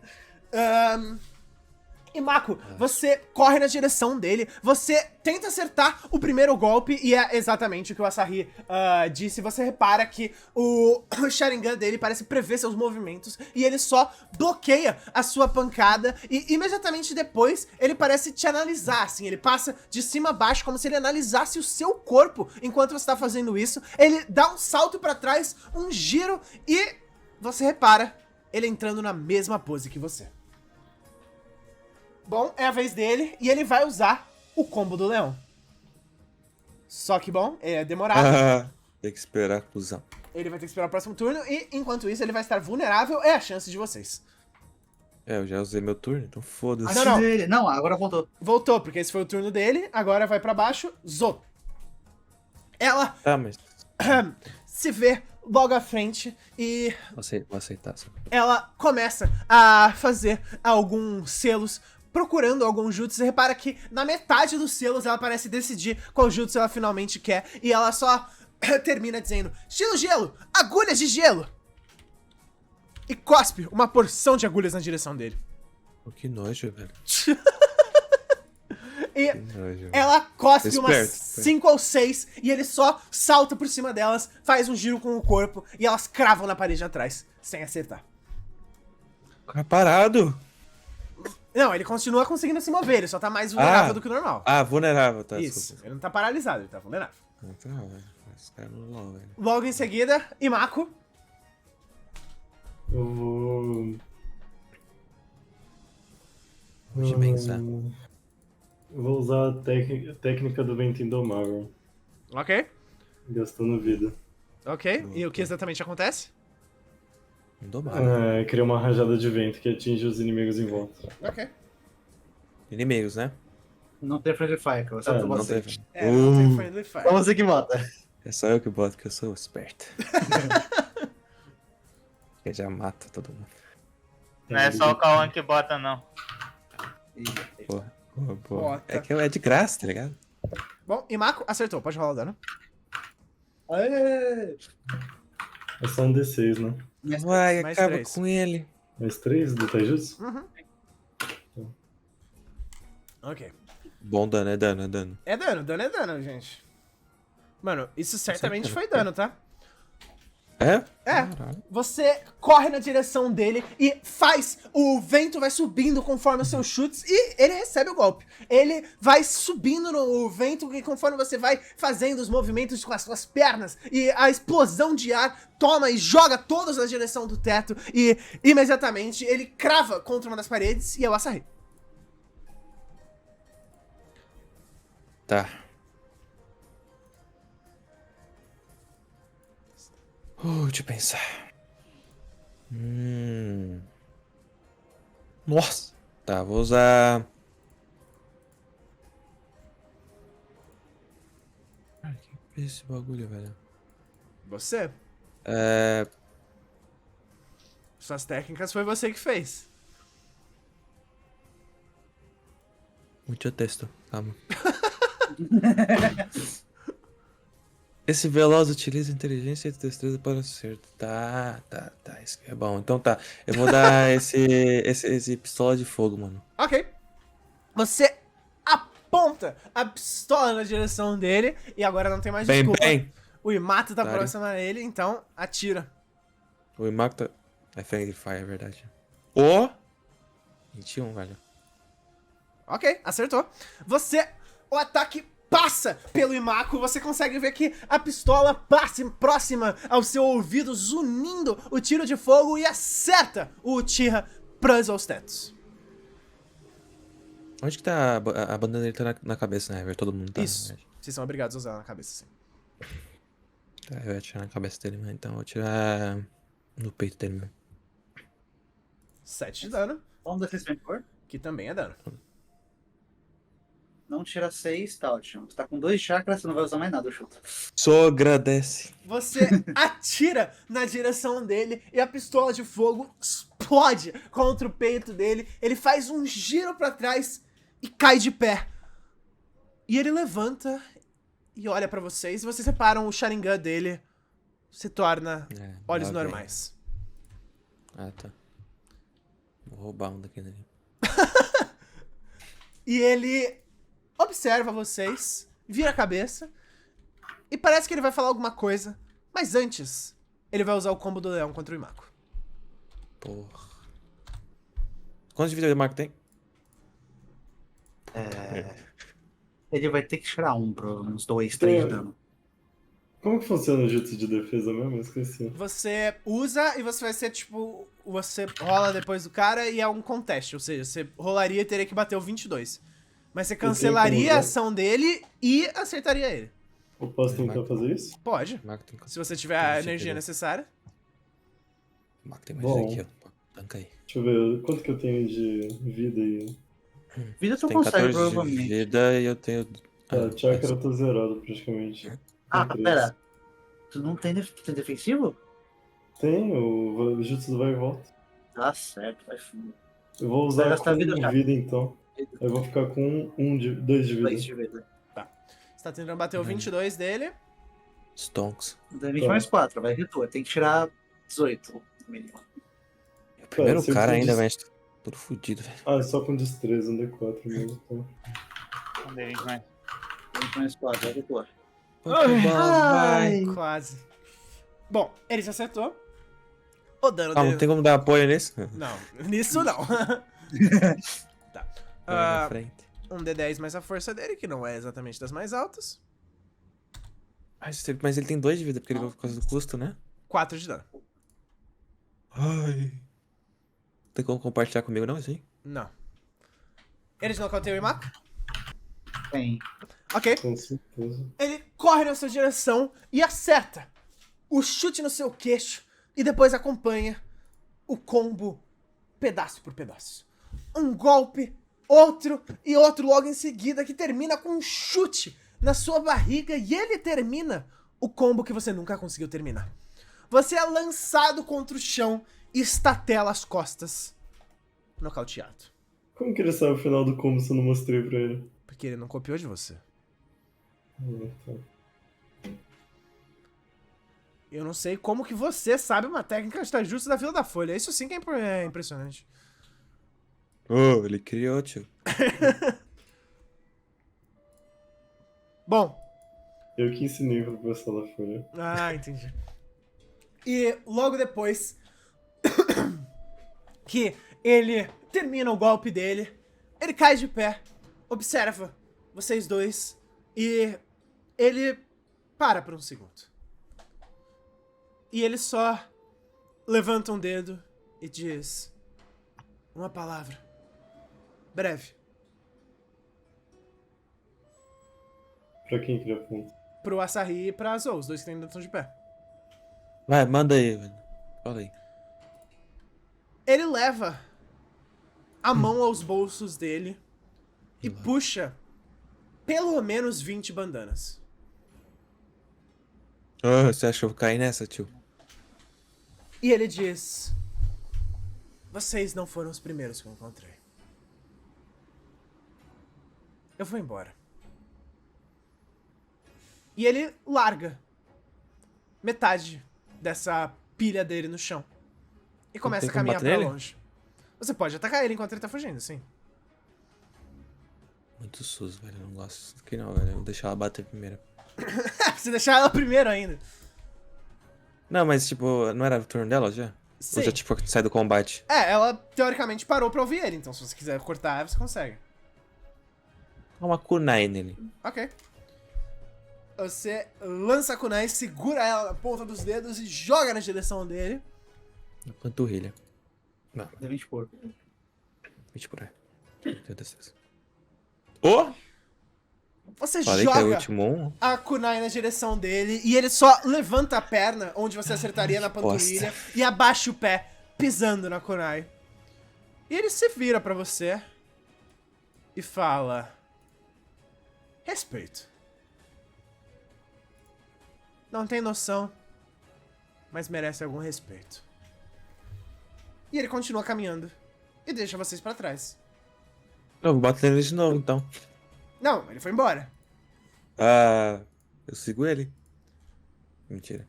E Mako, você corre na direção dele, você tenta acertar o primeiro golpe e é exatamente o que o Asahi disse. Você repara que o Sharingan dele parece prever seus movimentos e ele só bloqueia a sua pancada e imediatamente depois ele parece te analisar, assim, ele passa de cima a baixo como se ele analisasse o seu corpo enquanto você tá fazendo isso. Ele dá um salto pra trás, um giro e você repara ele entrando na mesma pose que você. Bom, é a vez dele e ele vai usar o combo do leão. Só que, bom, é demorado. Tem que esperar, cuzão. Ele vai ter que esperar o próximo turno e, enquanto isso, ele vai estar vulnerável. É a chance de vocês. Eu já usei meu turno, então foda-se. não. Não, agora voltou. Voltou, porque esse foi o turno dele. Agora vai pra baixo. Zo. Ela Tá, mas se vê logo à frente e vou aceitar. ela começa a fazer alguns selos, procurando algum jutsu. Você repara que na metade dos selos ela parece decidir qual jutsu ela finalmente quer. E ela só termina dizendo: estilo gelo, agulhas de gelo. E cospe uma porção de agulhas na direção dele. Que nojo, velho. E Que nojo, velho. ela cospe Esperto, umas esperto. 5 ou 6 e ele só salta por cima delas, faz um giro com o corpo e elas cravam na parede atrás, sem acertar. Fica parado. Não, ele continua conseguindo se mover, ele só tá mais vulnerável do que o normal. Vulnerável, tá. Isso, Desculpa. ele não tá paralisado, ele tá vulnerável. Então, velho. Esse cara não LOL, velho. Logo em seguida, Imako. Eu vou. Deixa eu pensar. Eu vou usar a técnica do vento indomável, Ok, gastando vida. ok. E o que exatamente acontece? Não dou mal. Cria uma rajada de vento que atinge os inimigos em volta. Ok. Inimigos, né? Não tem Friendly Fire, cara. Só É, pra Não você. teve. É, não tem Friendly Fire. Só você que bota. É só eu que boto, que eu sou esperto. Eu já mato todo mundo. Não é só o Kawan que bota, não. Porra. Bota. É que é de graça, tá ligado? Bom, Imako acertou, pode rolar o dano. Aê! É só um D6, né? Vai, Mais acaba 3. com ele. Mais 3 do Taijutsu? Ok. Bom dano, é dano, é dano. É dano, gente. Mano, isso certamente Certo. foi dano, tá? É? É. Caralho. Você corre na direção dele e faz. O vento vai subindo conforme os seus chutes e ele recebe o golpe. Ele vai subindo no vento e conforme você vai fazendo os movimentos com as suas pernas e a explosão de ar toma e joga todos na direção do teto e imediatamente ele crava contra uma das paredes e é o Asahi. Tá. Deixa eu pensar. Nossa. Tá, vou usar... Cara, quem fez esse bagulho, velho? Você? É... Suas técnicas foi você que fez. Muito texto, calma. Esse veloz utiliza inteligência e destreza para o acerto. Tá. Isso que é bom. Então tá. Eu vou dar esse pistola de fogo, mano. Ok. Você aponta a pistola na direção dele e agora não tem mais Bem, desculpa. bem. O Imato tá Dário. próximo a ele, então atira. O Imaco tá... É Friendly Fire, é verdade. Ô! 21, velho. Ok, acertou. O ataque passa pelo Imako, você consegue ver que a pistola passa próxima ao seu ouvido, zunindo o tiro de fogo e acerta o Uchiha pros aos tetos. Onde que tá a bandeira dele? Tá na cabeça, né? Todo mundo tá. Isso. Vocês são obrigados a usar na cabeça, sim. Tá, eu ia atirar na cabeça dele, mas então eu vou atirar no peito dele mesmo. 7 de dano, Vamos dar 6 por? que também é dano. Não tira 6, tá ótimo. Você tá com 2 chakras, você não vai usar mais nada, eu chuto. Só agradece. Você atira na direção dele e a pistola de fogo explode contra o peito dele. Ele faz um giro pra trás e cai de pé. E ele levanta e olha pra vocês. E vocês reparam o Sharingan dele se torna olhos lá vem. normais. Ah, tá. Vou roubar um daquele ali. E ele observa vocês, vira a cabeça, e parece que ele vai falar alguma coisa, mas antes, ele vai usar o combo do leão contra o Imaco. Porra. Quantos de vida o Marco tem? Ele vai ter que tirar uns 2, 3 de dano. Como que funciona o jutsu de defesa mesmo? Eu esqueci. Você usa e você vai ser tipo. Você rola depois do cara e é um contest. Ou seja, você rolaria e teria que bater o 22. Mas você cancelaria a ação dele e acertaria ele. Eu posso tentar fazer isso? Pode. O Marco tem Se você tiver a Tem energia certeza. necessária. O Marco tem mais Bom. aqui, ó. Tanca aí. Deixa eu ver, quanto que eu tenho de vida e... Vida tu Tem consegue, 14 de provavelmente. vida e eu tenho. Ah, chakra tá zerado praticamente. Ah, Tem pera. Tu não tem, tem defensivo? Tem, o jutsu vai e volta. Tá certo, vai fundo. Eu vou Vai usar gastar com vida já. vida então. Eu vou ficar com 2 de vida. 2 de vida. Você tá tentando bater o 22 dele. Stonks. Daí 20 mais 4, vai retor. Tem que tirar 18 no mínimo. É o primeiro se eu cara for ainda, des- velho. Todo fudido, velho. Ah, é só com destreza, um D4 mesmo. Tá. Um D20 mais. 20 mais 4, vai retor. Vai. Quase. Bom, ele se acertou. O dano Ah, dele. não tem como dar apoio nisso? Não, nisso não. Tá. Vai na Ah, frente. um D10 mais a força dele, que não é exatamente das mais altas. Mas ele tem 2 de vida, porque ele por causa do custo, né? 4 de dano. Ai. Tem como compartilhar comigo, não, isso aí? Não. Ele nocauteia o Imaco? Tem. Ok. Com certeza. Ele corre na sua direção e acerta o chute no seu queixo e depois acompanha o combo pedaço por pedaço. Um golpe, outro e outro logo em seguida que termina com um chute na sua barriga e ele termina o combo que você nunca conseguiu terminar. Você é lançado contra o chão e estatela as costas, nocauteado. Como que ele sabe o final do combo se eu não mostrei pra ele? Porque ele não copiou de você. Tá. Eu não sei como que você sabe uma técnica de taijutsu da Vila da Folha. Isso sim que é impressionante. Oh, ele criou, tio. Bom, Eu que ensinei pro professor da Folha. ah, entendi. E logo depois que ele termina o golpe dele, ele cai de pé, observa vocês dois e ele para por um segundo. E ele só levanta um dedo e diz uma palavra. Breve. Pra quem que ele aponta? Pro Asahi e pra Zou, os dois que ainda estão de pé. Vai, manda aí, velho. Fala aí. Ele leva a mão aos bolsos dele e puxa pelo menos 20 bandanas. Ah, você acha que eu vou cair nessa, tio? E ele diz: vocês não foram os primeiros que eu encontrei. Eu vou embora. E ele larga metade dessa pilha dele no chão. E começa tem a como caminhar bater pra nele? longe. Você pode atacar ele enquanto ele tá fugindo, sim. Muito sus, velho. Eu não gosto disso aqui não, velho. Eu vou deixar ela bater primeiro. Você deixar ela primeiro ainda. Não, mas tipo, não era o turno dela já? Sim. Ou já tipo, sai do combate? É, ela teoricamente parou pra ouvir ele, então se você quiser cortar, você consegue. Dá uma kunai nele. Ok. Você lança a kunai, segura ela na ponta dos dedos e joga na direção dele. Na panturrilha. Não, Deu 20 por. 20 por aí. Meu Deus do céu. Ô! Você Falei que é o joga último um. a kunai na direção dele e ele só levanta a perna, onde você acertaria na panturrilha, e abaixa o pé, pisando na kunai. E ele se vira pra você e fala: respeito. Não tem noção, mas merece algum respeito. E ele continua caminhando e deixa vocês pra trás. Eu vou bater nele de novo, então. Não, ele foi embora. Ah, eu sigo ele. Mentira.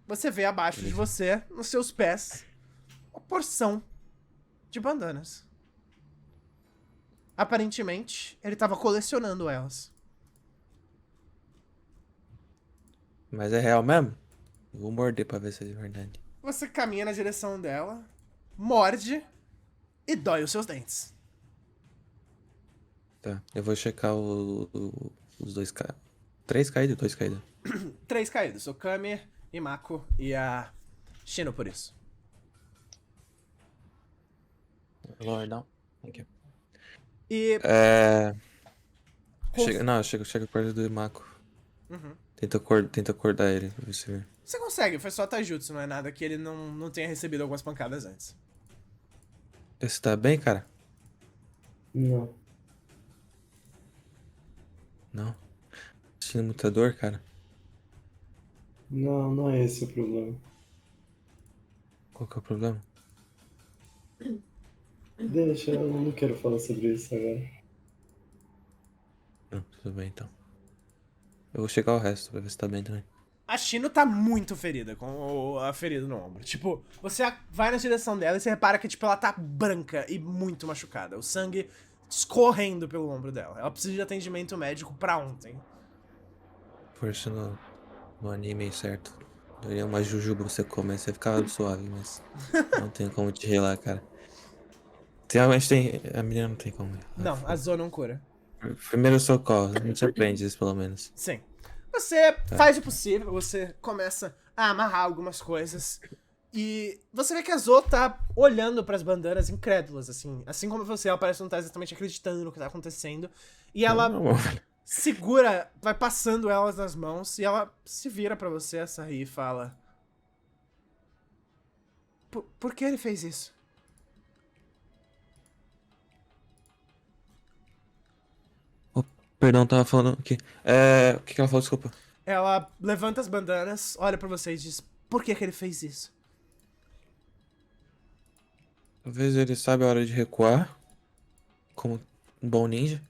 Você vê abaixo de você, nos seus pés, uma porção de bandanas. Aparentemente, ele tava colecionando elas. Mas é real mesmo? Eu vou morder pra ver se é verdade. Você caminha na direção dela, morde e dói os seus dentes. Tá, eu vou checar os dois caídos. 3 caídos, 2 caídos. 3 caídos, o Kami, Imako e a Shino por isso. Lordão. Aqui. E Não, eu chego perto do Mako. Uhum. Tenta acordar ele, pra ver se... Você consegue, foi só Taijutsu, não é nada que ele não tenha recebido algumas pancadas antes. Você tá bem, cara? Não. Não. Sentindo muita dor, cara. Não, não é esse o problema. Qual que é o problema? Deixa, eu não quero falar sobre isso agora. Não, tudo bem então. Eu vou checar o resto pra ver se tá bem também. A Shino tá muito ferida, com a ferida no ombro. Tipo, você vai na direção dela e você repara que, tipo, ela tá branca e muito machucada. O sangue escorrendo pelo ombro dela. Ela precisa de atendimento médico pra ontem. Força no anime certo. Daria uma jujuba pra você comer, você ficava suave, mas não tem como te relar, cara. Realmente tem. A menina não tem como. Não, a Zo não cura. Primeiro socorro, a gente aprende isso pelo menos. Sim. Você faz o possível, você começa a amarrar algumas coisas. E você vê que a Zo tá olhando pras bandanas incrédulas, assim. Assim como você, ela parece não estar exatamente acreditando no que tá acontecendo. E ela Não, segura, vai passando elas nas mãos e ela se vira pra você, a Sahi, e fala: Por que ele fez isso? perdão, tava falando aqui. O que ela falou? Desculpa. Ela levanta as bandanas, olha pra você e diz: Por que ele fez isso? Talvez ele saiba a hora de recuar. Como um bom ninja.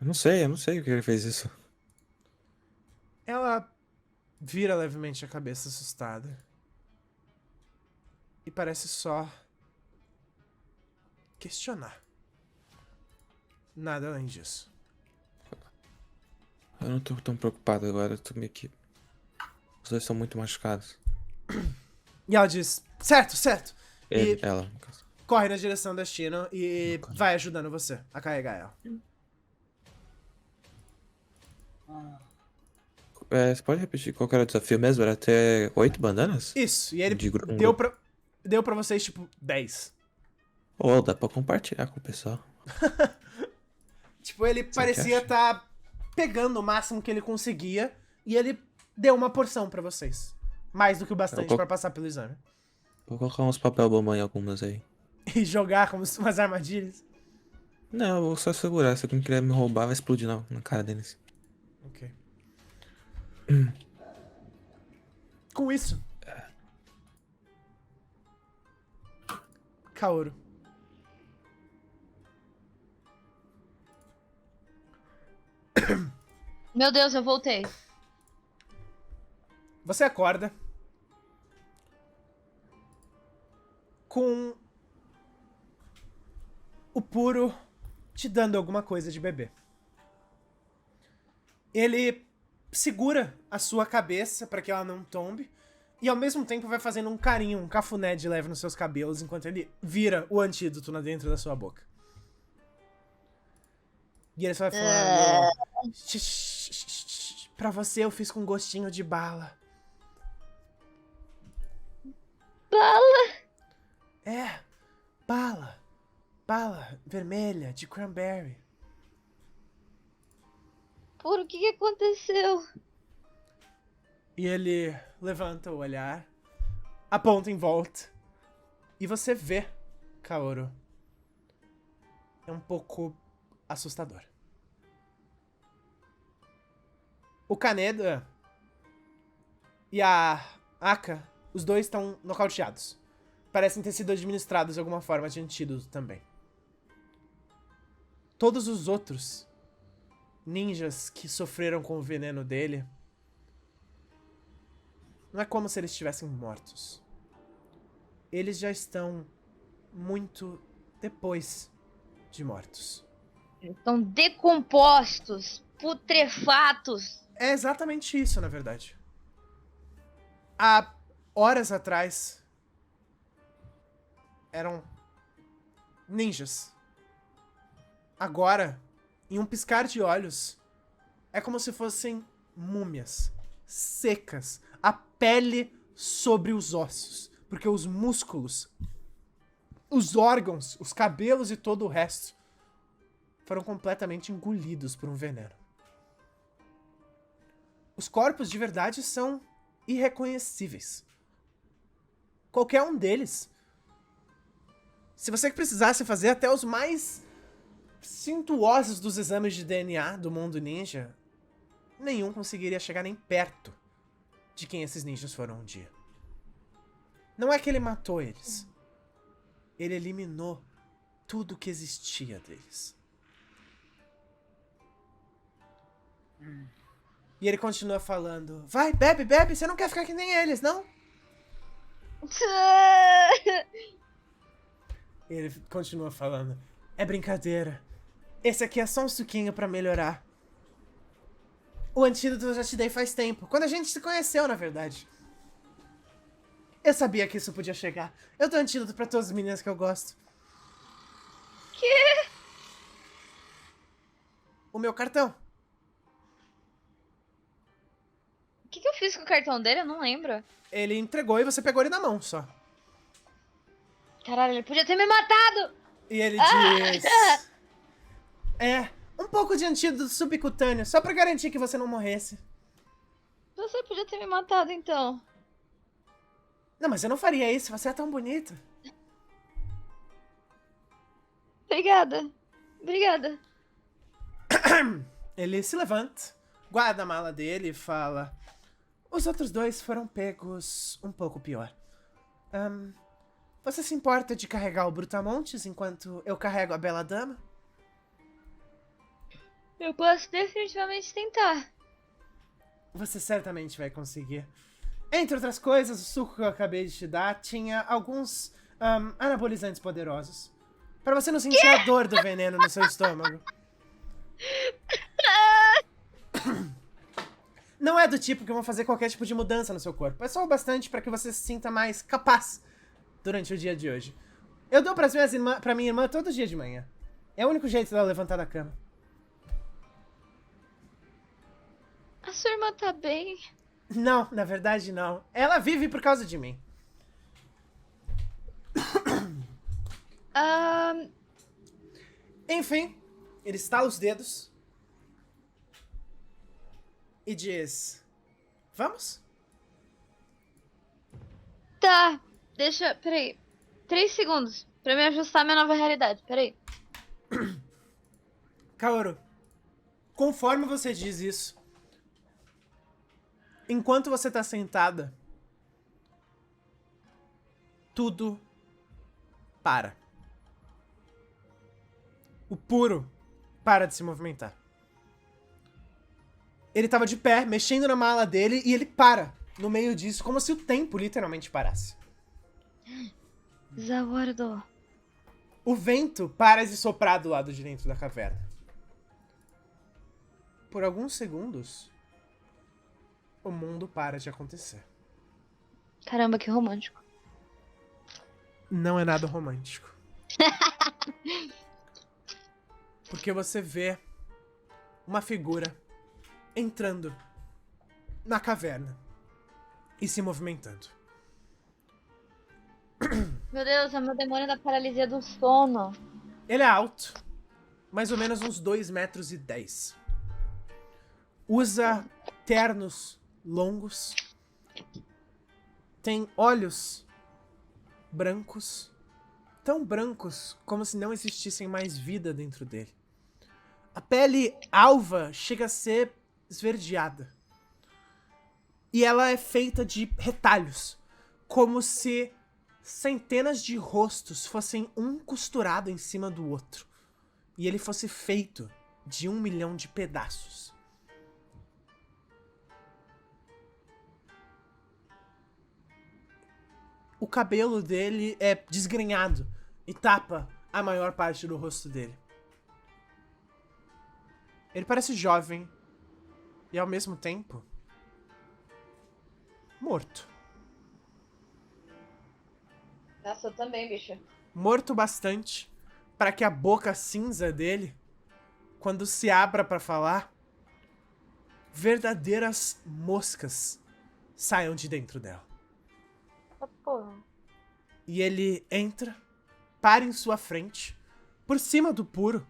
Eu não sei o que ele fez isso. Ela vira levemente a cabeça assustada. E parece só questionar. Nada além disso. Eu não tô tão preocupado agora, eu tô meio que... Os dois são muito machucados. E ela diz: Certo, certo. E Ela, no caso. corre na direção da Shino e vai ajudando você a carregar ela. Você pode repetir qual que era o desafio mesmo? Era até 8 bandanas? Isso, e ele Um deu pra vocês, tipo, 10. Ou dá pra compartilhar com o pessoal. Tipo, ele parecia acha? estar pegando o máximo que ele conseguia e ele deu uma porção pra vocês. Mais do que o bastante pra passar pelo exame. Vou colocar uns papel bomba em algumas aí. E jogar como umas armadilhas. Não, eu vou só segurar. Se alguém quiser me roubar, vai explodir na cara deles. Ok. Com isso, Kaoru, Meu Deus, eu voltei. você acorda com o Puro te dando alguma coisa de beber. Ele segura a sua cabeça pra que ela não tombe e ao mesmo tempo vai fazendo um carinho, um cafuné de leve nos seus cabelos enquanto ele vira o antídoto dentro da sua boca. E ele só vai falando: Pra você eu fiz com gostinho de bala. Bala? É, bala. Bala vermelha de cranberry. Por o que aconteceu? E ele levanta o olhar, aponta em volta. E você vê, Kaoru. É um pouco assustador. O Kaneda e a Aka, os dois estão nocauteados. Parecem ter sido administrados de alguma forma de antídoto também. Todos os outros ninjas que sofreram com o veneno dele, não é como se eles estivessem mortos. Eles já estão muito depois de mortos. Estão decompostos, putrefatos. É exatamente isso, na verdade. Há horas atrás, eram ninjas. Agora, em um piscar de olhos, é como se fossem múmias, secas, a pele sobre os ossos, porque os músculos, os órgãos, os cabelos e todo o resto foram completamente engolidos por um veneno. Os corpos de verdade são irreconhecíveis. Qualquer um deles. Se você precisasse fazer até os mais suntuosos dos exames de DNA do mundo ninja, nenhum conseguiria chegar nem perto de quem esses ninjas foram um dia. Não é que ele matou eles. Ele eliminou tudo que existia deles. E ele continua falando: vai, bebe, bebe, você não quer ficar que nem eles, não? Ele continua falando: é brincadeira. Esse aqui é só um suquinho pra melhorar. O antídoto eu já te dei faz tempo. Quando a gente se conheceu, na verdade. Eu sabia que isso podia chegar. Eu dou antídoto pra todas as meninas que eu gosto. Que? O meu cartão. O que eu fiz com o cartão dele? Eu não lembro. Ele entregou e você pegou ele na mão só. Caralho, ele podia ter me matado! E ele diz... um pouco de antídoto subcutâneo, só pra garantir que você não morresse. Você podia ter me matado, então. Não, mas eu não faria isso, você é tão bonita. Obrigada. Obrigada. Ele se levanta, guarda a mala dele e fala... Os outros dois foram pegos um pouco pior. Você se importa de carregar o Brutamontes enquanto eu carrego a Bela Dama? Eu posso definitivamente tentar. Você certamente vai conseguir. Entre outras coisas, o suco que eu acabei de te dar tinha alguns anabolizantes poderosos. Pra você não sentir a dor do veneno no seu estômago. Não é do tipo que vão fazer qualquer tipo de mudança no seu corpo. É só o bastante pra que você se sinta mais capaz durante o dia de hoje. Eu dou pra minha irmã todo dia de manhã. É o único jeito dela levantar da cama. A sua irmã tá bem? Não, na verdade não. Ela vive por causa de mim. Enfim, ele estala os dedos e diz: vamos? Tá. Deixa... Peraí. 3 segundos. Pra me ajustar à minha nova realidade. Peraí. Kaoru, conforme você diz isso, enquanto você tá sentada, tudo para. O puro para de se movimentar. Ele tava de pé, mexendo na mala dele, e ele para no meio disso, como se o tempo literalmente parasse. Desaguardou. O vento para de soprar do lado de dentro da caverna. Por alguns segundos, o mundo para de acontecer. Caramba, que romântico. Não é nada romântico. Porque você vê uma figura entrando na caverna e se movimentando. Meu Deus, é meu demônio da paralisia do sono. Ele é alto, mais ou menos uns 2,10 metros. Usa ternos longos. Tem olhos brancos, tão brancos como se não existissem mais vida dentro dele. A pele alva chega a ser esverdeada. E ela é feita de retalhos, como se centenas de rostos fossem um costurado em cima do outro. E ele fosse feito de 1 milhão de pedaços. O cabelo dele é desgrenhado, e tapa a maior parte do rosto dele. Ele parece jovem e, ao mesmo tempo, morto. Nossa, eu também, bicho. Morto bastante para que a boca cinza dele, quando se abra para falar, verdadeiras moscas saiam de dentro dela. Ah, porra. E ele entra, para em sua frente, por cima do puro.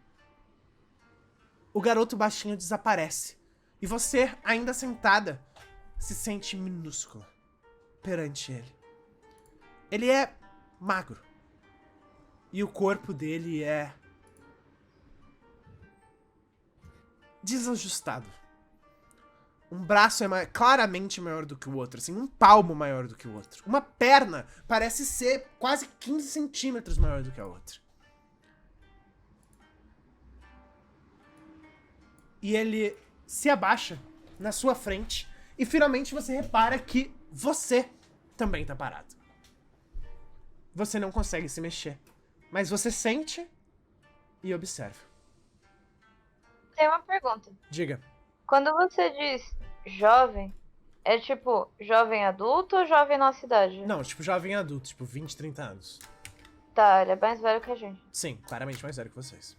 O garoto baixinho desaparece. E você, ainda sentada, se sente minúscula perante ele. Ele é magro. E o corpo dele é desajustado. Um braço é claramente maior do que o outro, assim, um palmo maior do que o outro. Uma perna parece ser quase 15 centímetros maior do que a outra. E ele se abaixa na sua frente e finalmente você repara que você também tá parado. Você não consegue se mexer, mas você sente e observa. Tem uma pergunta. Diga. Quando você diz jovem, é tipo jovem adulto ou jovem nossa idade? Não, tipo jovem adulto, tipo 20, 30 anos. Tá, ele é mais velho que a gente. Sim, claramente mais velho que vocês.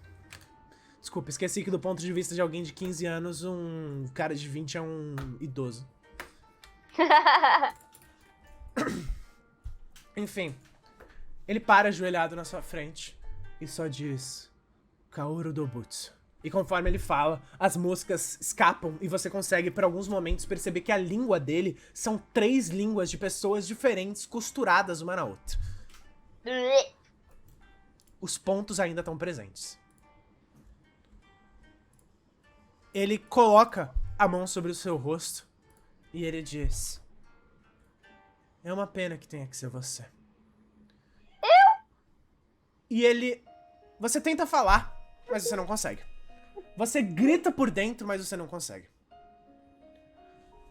Desculpa, esqueci que do ponto de vista de alguém de 15 anos, um cara de 20 é um idoso. Enfim, ele para ajoelhado na sua frente e só diz Kaoru Dobutsu. E conforme ele fala, as moscas escapam e você consegue por alguns momentos perceber que a língua dele são 3 línguas de pessoas diferentes costuradas uma na outra. Os pontos ainda estão presentes. Ele coloca a mão sobre o seu rosto e ele diz: é uma pena que tenha que ser você. E ele... Você tenta falar, mas você não consegue. Você grita por dentro, mas você não consegue.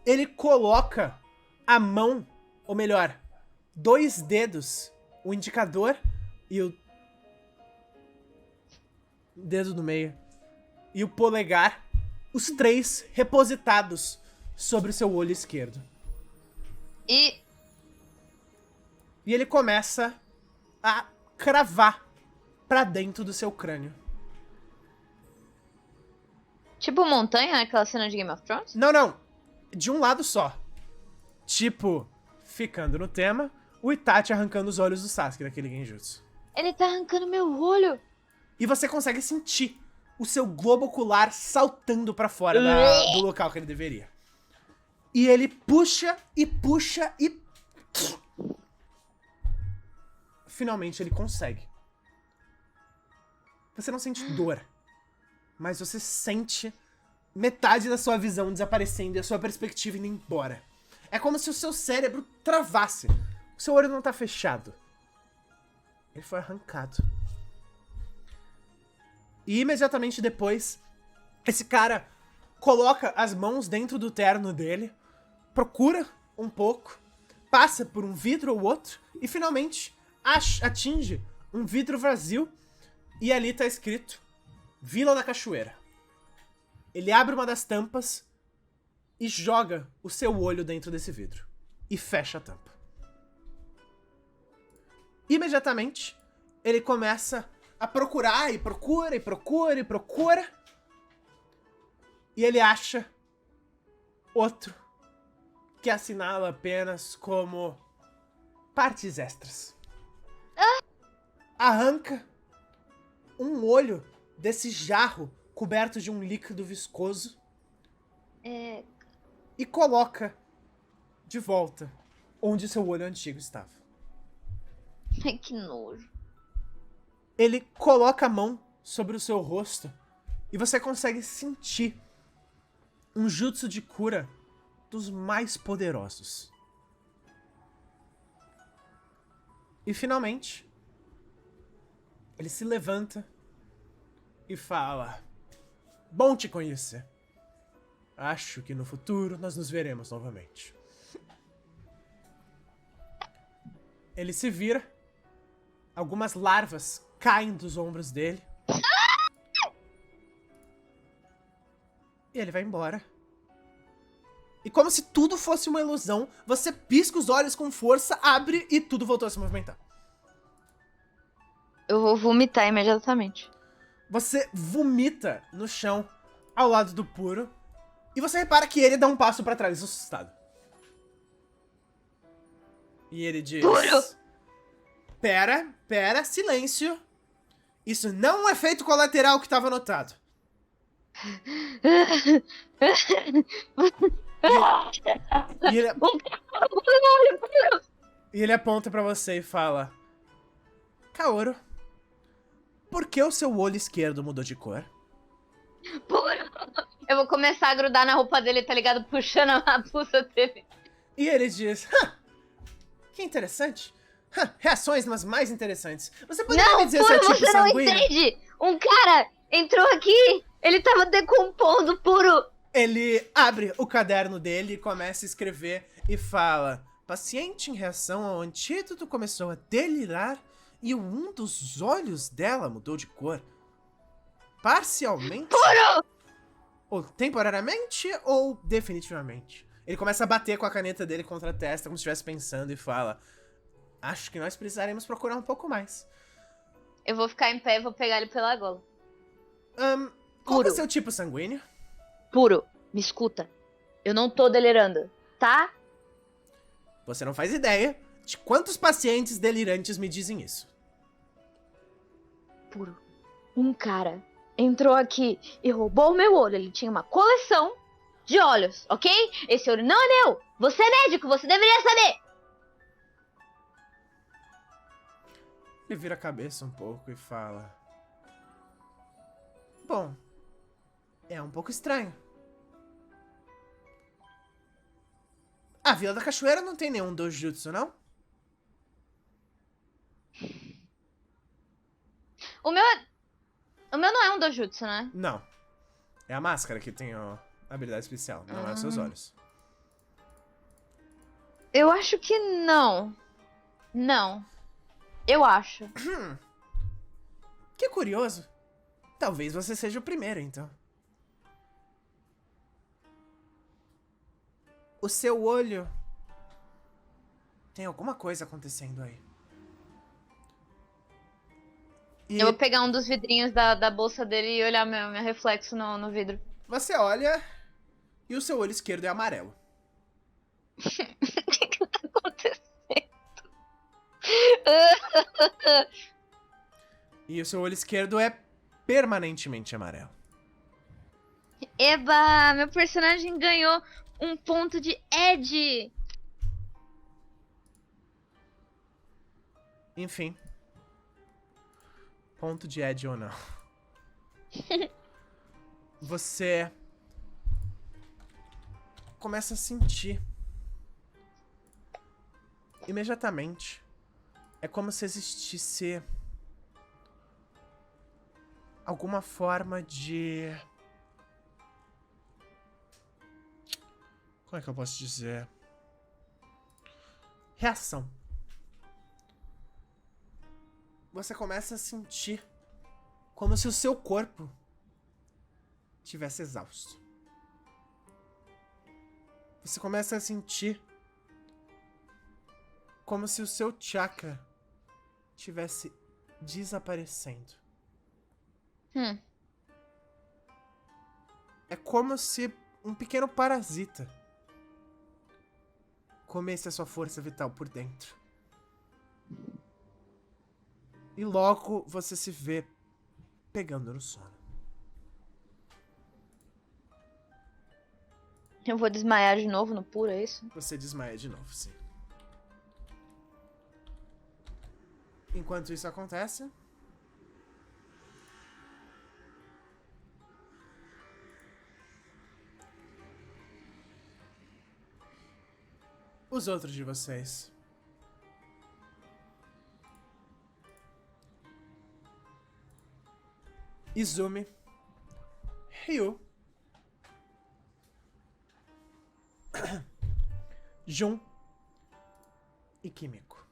Ele coloca a mão, ou melhor, 2 dedos, o indicador e o dedo do meio, e o polegar, os 3 repositados sobre o seu olho esquerdo. E E ele começa a cravar pra dentro do seu crânio. tipo montanha, aquela cena de Game of Thrones? Não, não. De um lado só. Tipo, ficando no tema, o Itachi arrancando os olhos do Sasuke daquele genjutsu. Ele tá arrancando meu olho. E você consegue sentir o seu globo ocular saltando pra fora do local que ele deveria. E ele puxa e puxa e... Finalmente ele consegue. Você não sente dor, mas você sente metade da sua visão desaparecendo e a sua perspectiva indo embora. É como se o seu cérebro travasse. O seu olho não tá fechado. Ele foi arrancado. E imediatamente depois, esse cara coloca as mãos dentro do terno dele, procura um pouco, passa por um vidro ou outro e finalmente atinge um vidro vazio e ali tá escrito Vila da Cachoeira. Ele abre uma das tampas e joga o seu olho dentro desse vidro e fecha a tampa. Imediatamente, ele começa a procurar e procura e procura e procura. E ele acha outro que assinala apenas como partes extras. Arranca um olho desse jarro coberto de um líquido viscoso e coloca de volta onde seu olho antigo estava. Ai, que nojo. Ele coloca a mão sobre o seu rosto e você consegue sentir um jutsu de cura dos mais poderosos. E finalmente, ele se levanta e fala: bom te conhecer. Acho que no futuro nós nos veremos novamente. Ele se vira Algumas larvas caem dos ombros dele. E ele vai embora. E como se tudo fosse uma ilusão, você pisca os olhos com força, abre e tudo voltou a se movimentar. Eu vou vomitar imediatamente. Você vomita no chão, ao lado do Puro. E você repara que ele dá um passo pra trás, assustado. E ele diz... Puro! Pera, silêncio. Isso não é um efeito colateral que estava anotado. E ele, e ele aponta pra você e fala... Kaoru, por que o seu olho esquerdo mudou de cor? Puro! Eu vou começar a grudar na roupa dele, tá ligado? Puxando a blusa dele. E ele diz... que interessante. Reações nas mais interessantes. Você poderia me Não, dizer se é Puro, tipo você não sanguíneo? entende! Um cara entrou aqui, ele tava decompondo, Puro! Ele abre o caderno dele e começa a escrever e fala... Paciente em reação ao antídoto começou a delirar e um dos olhos dela mudou de cor. Parcialmente... Puro! Ou temporariamente ou definitivamente. Ele começa a bater com a caneta dele contra a testa como se estivesse pensando e fala... Acho que nós precisaremos procurar um pouco mais. Eu vou ficar em pé e vou pegar ele pela gola. Qual é Puro. o seu tipo sanguíneo? Puro, me escuta. Eu não tô delirando, tá? Você não faz ideia de quantos pacientes delirantes me dizem isso. Puro. Um cara entrou aqui e roubou o meu olho. Ele tinha uma coleção de olhos, ok? Esse olho não é meu. Você é médico, você deveria saber. Ele vira a cabeça um pouco e fala... Bom, é um pouco estranho. A Vila da Cachoeira não tem nenhum dojutsu, não? O meu não é um dojutsu, né? Não. É a máscara que tem a habilidade especial, não é os seus olhos. Eu acho que não. Não. Eu acho. Que curioso. Talvez você seja o primeiro, então. O seu olho... Tem alguma coisa acontecendo aí. E Eu vou pegar um dos vidrinhos da bolsa dele e olhar meu reflexo no vidro. você olha e o seu olho esquerdo é amarelo. O que tá acontecendo? E o seu olho esquerdo é permanentemente amarelo. Eba, meu personagem ganhou um ponto de Edge. Enfim. Ponto de Ed ou não. Você começa a sentir imediatamente. É como se existisse alguma forma de... Como é que eu posso dizer? Reação. Você começa a sentir como se o seu corpo tivesse exausto. Você começa a sentir como se o seu chakra tivesse desaparecendo. É como se um pequeno parasita comesse a sua força vital por dentro. E logo você se vê pegando no sono. Eu vou desmaiar de novo no puro, é isso? Você desmaia de novo, sim. Enquanto isso acontece... Os outros de vocês. Izumi, Ryu, Jun e Kimiko.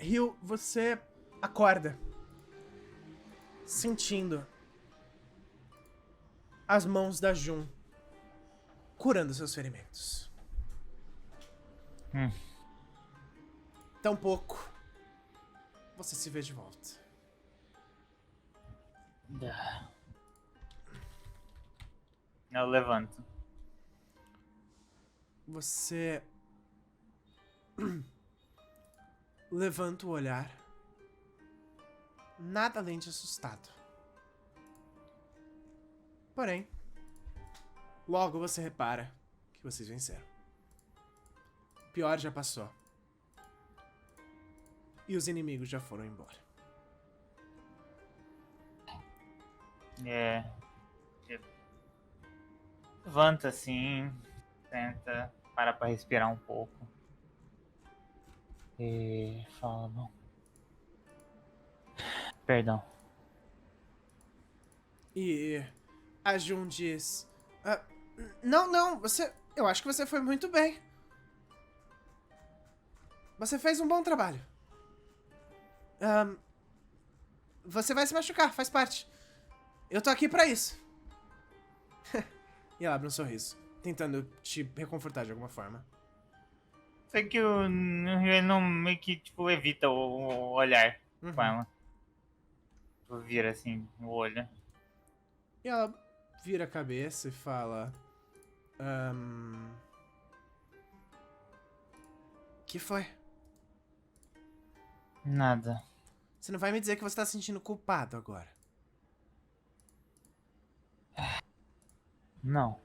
Ryu, você acorda, sentindo as mãos da Jun curando seus ferimentos. Tampouco você se vê de volta. Eu levanto. Você levanta o olhar, nada além de assustado. Porém, logo você repara que vocês venceram. O pior já passou. E os inimigos já foram embora. Levanta assim, tenta, para pra respirar um pouco. E fala, bom. Perdão. E a Jun diz: não, eu acho que você foi muito bem. Você fez um bom trabalho. Você vai se machucar, faz parte. Eu tô aqui pra isso. E ela abre um sorriso, tentando te reconfortar de alguma forma. Sei que ele não meio que tipo, evita o olhar com ela. Tipo, vira assim o olho. E ela vira a cabeça e fala: que foi? Nada. Você não vai me dizer que você tá se sentindo culpado agora? Não.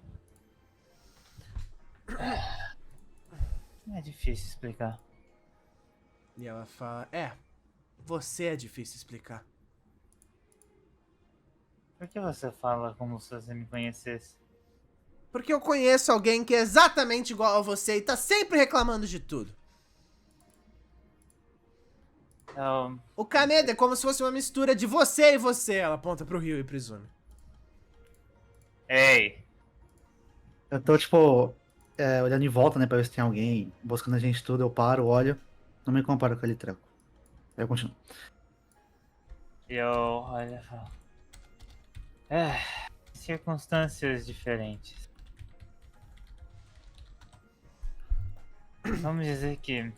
É difícil explicar. E ela fala: você é difícil explicar. Por que você fala como se você me conhecesse? Porque eu conheço alguém que é exatamente igual a você e tá sempre reclamando de tudo. O Kaneda é como se fosse uma mistura de você e você. Ela aponta pro Ryu e pro Izumi. Ei! Eu tô, tipo, olhando em volta, né, pra ver se tem alguém buscando a gente tudo. Eu paro, olho, não me comparo com aquele treco. Aí eu continuo. E eu olho e falo. Circunstâncias diferentes. Vamos dizer que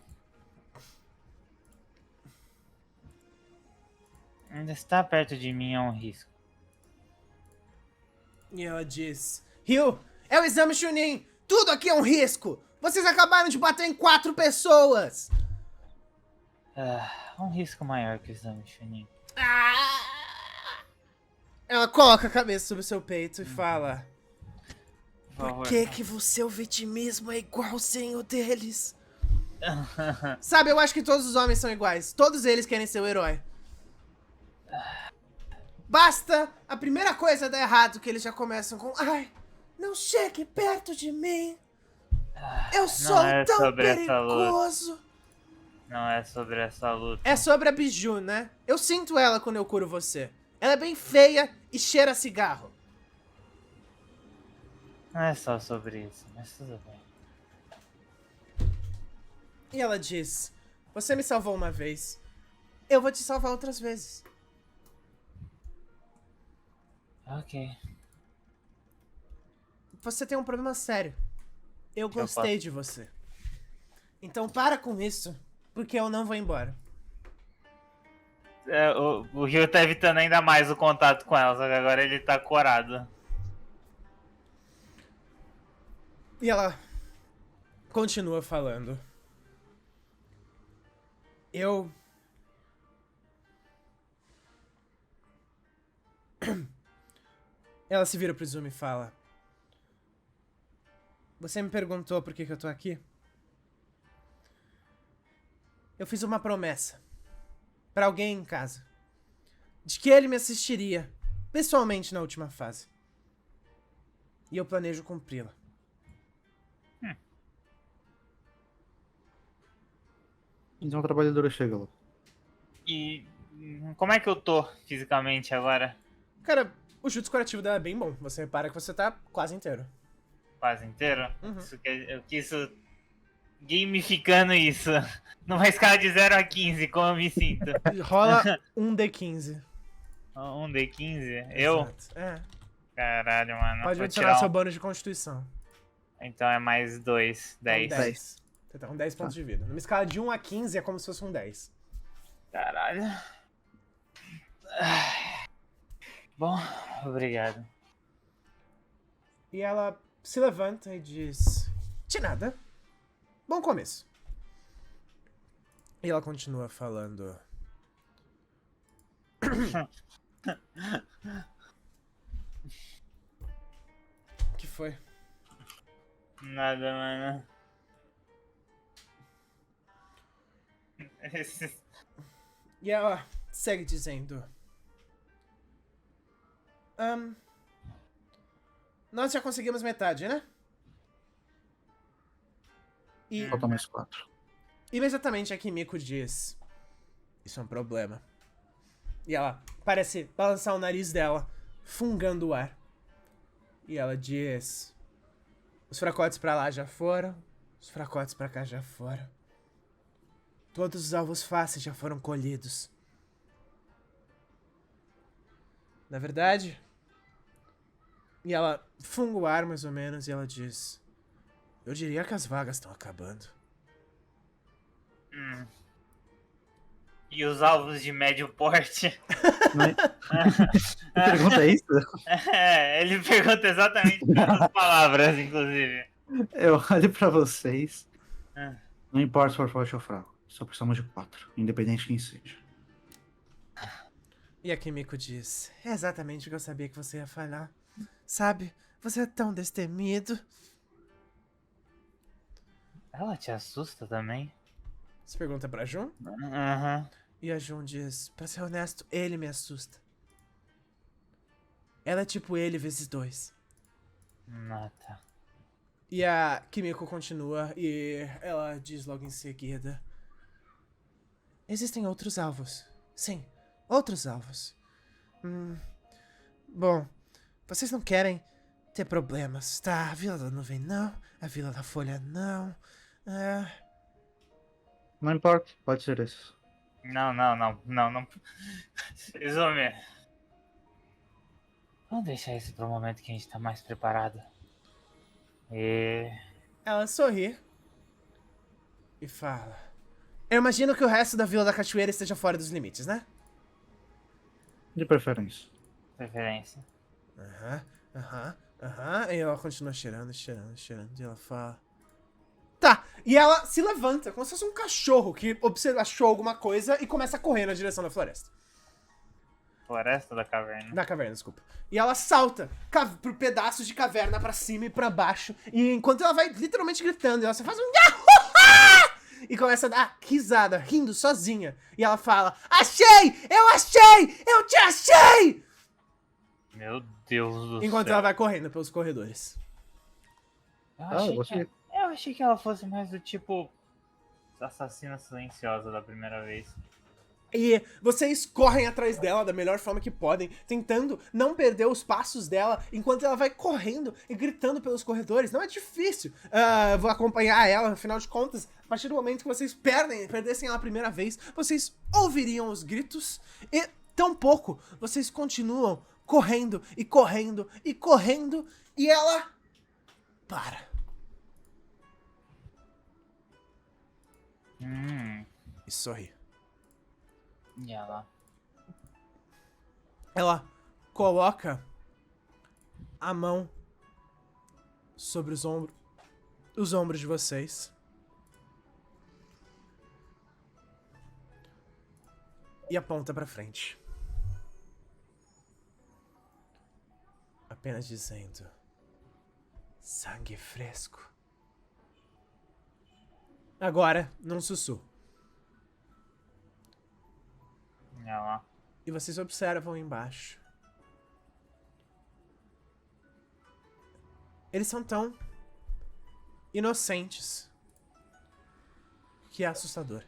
ainda estar perto de mim é um risco. E ela diz: Ryu, é o exame Chunin! Tudo aqui é um risco! Vocês acabaram de bater em 4 pessoas! Um risco maior que o exame Chunin. Ela coloca a cabeça sobre o seu peito e fala: Por favor. Por que você, o vitimismo, é igualzinho deles? Sabe, eu acho que todos os homens são iguais. Todos eles querem ser o herói. Basta a primeira coisa dar errado que eles já começam com: ai, não chegue perto de mim. Eu sou tão perigoso. Não é sobre essa luta. É sobre a Biju, né? Eu sinto ela quando eu curo você. Ela é bem feia e cheira a cigarro. Não é só sobre isso, mas tudo bem. E ela diz: você me salvou uma vez. Eu vou te salvar outras vezes. Ok. Você tem um problema sério. Eu gostei de você. Então para com isso, porque eu não vou embora. O Ryu tá evitando ainda mais o contato com ela, só que agora ele tá corado. E ela continua falando: Ela se vira pro Izumi e fala: você me perguntou por que eu tô aqui? Eu fiz uma promessa pra alguém em casa de que ele me assistiria pessoalmente na última fase. E eu planejo cumpri-la. Então a trabalhadora chega lá. E como é que eu tô fisicamente agora? Cara, o jutsu curativo dela é bem bom. Você repara que você tá quase inteiro. Quase inteiro? Uhum. O que isso gamificando isso. Numa escala de 0 a 15, como eu me sinto. Rola um D15. Um D15? Eu? Exato. É. Caralho, mano. Pode Vou adicionar tirar seu bônus de constituição. Então é mais 2, Então, 10. 10. Você tá com 10 pontos de vida. Numa escala de 1 a 15 é como se fosse um 10. Caralho. Bom, obrigado. E ela se levanta e diz: de nada. Bom começo. E ela continua falando. O que foi? Nada, mano. E ela segue dizendo: nós já conseguimos metade, né? E Falta mais 4. imediatamente a Kimiko diz: isso é um problema. E ela parece balançar o nariz dela, fungando o ar. E ela diz: os fracotes pra lá já foram, os fracotes pra cá já foram. Todos os alvos fáceis já foram colhidos. Na verdade... E ela funga o ar mais ou menos e ela diz: eu diria que as vagas estão acabando. E os alvos de médio porte? Pergunta é isso? É, ele pergunta exatamente essas palavras, inclusive. Eu olho pra vocês. Ah. Não importa se for forte ou fraco. Só precisamos de 4. Independente de quem seja. E a Kimiko diz: é exatamente o que eu sabia que você ia falar. Sabe, você é tão destemido. Ela te assusta também? Você pergunta pra Jun? Aham. E a Jun diz: pra ser honesto, ele me assusta. Ela é tipo ele vezes 2. Tá. E a Kimiko continua e ela diz logo em seguida: existem outros alvos. Sim, outros alvos. Bom, vocês não querem ter problemas, tá? A Vila da Nuvem não, a Vila da Folha não. Não importa, pode ser isso. Não. Izumi. Vamos deixar isso para um momento que a gente tá mais preparado. Ela sorri e fala: eu imagino que o resto da Vila da Cachoeira esteja fora dos limites, né? De preferência. Preferência. E ela continua cheirando. E ela fala: tá. E ela se levanta, como se fosse um cachorro que achou alguma coisa e começa a correr na direção da floresta. Floresta da caverna. Da caverna, desculpa. E ela salta por pedaços de caverna pra cima e pra baixo. E enquanto ela vai literalmente gritando, ela só faz um Yahoo! E começa a dar risada, rindo sozinha. E ela fala: achei! Eu achei! Eu te achei! Meu Deus do Enquanto céu. ela vai correndo pelos corredores. Eu achei que ela fosse mais do tipo assassina silenciosa da primeira vez. E vocês correm atrás dela da melhor forma que podem, tentando não perder os passos dela, enquanto ela vai correndo e gritando pelos corredores. Não é difícil. Vou acompanhar ela, afinal de contas, a partir do momento que vocês perdessem ela a primeira vez, vocês ouviriam os gritos e, tampouco, vocês continuam correndo e correndo e correndo e ela para. E sorri. E ela? Ela coloca a mão sobre os ombros de vocês. E aponta pra frente. Apenas dizendo: sangue fresco. Agora, num sussurro. E ela? E vocês observam embaixo. Eles são tão inocentes que é assustador.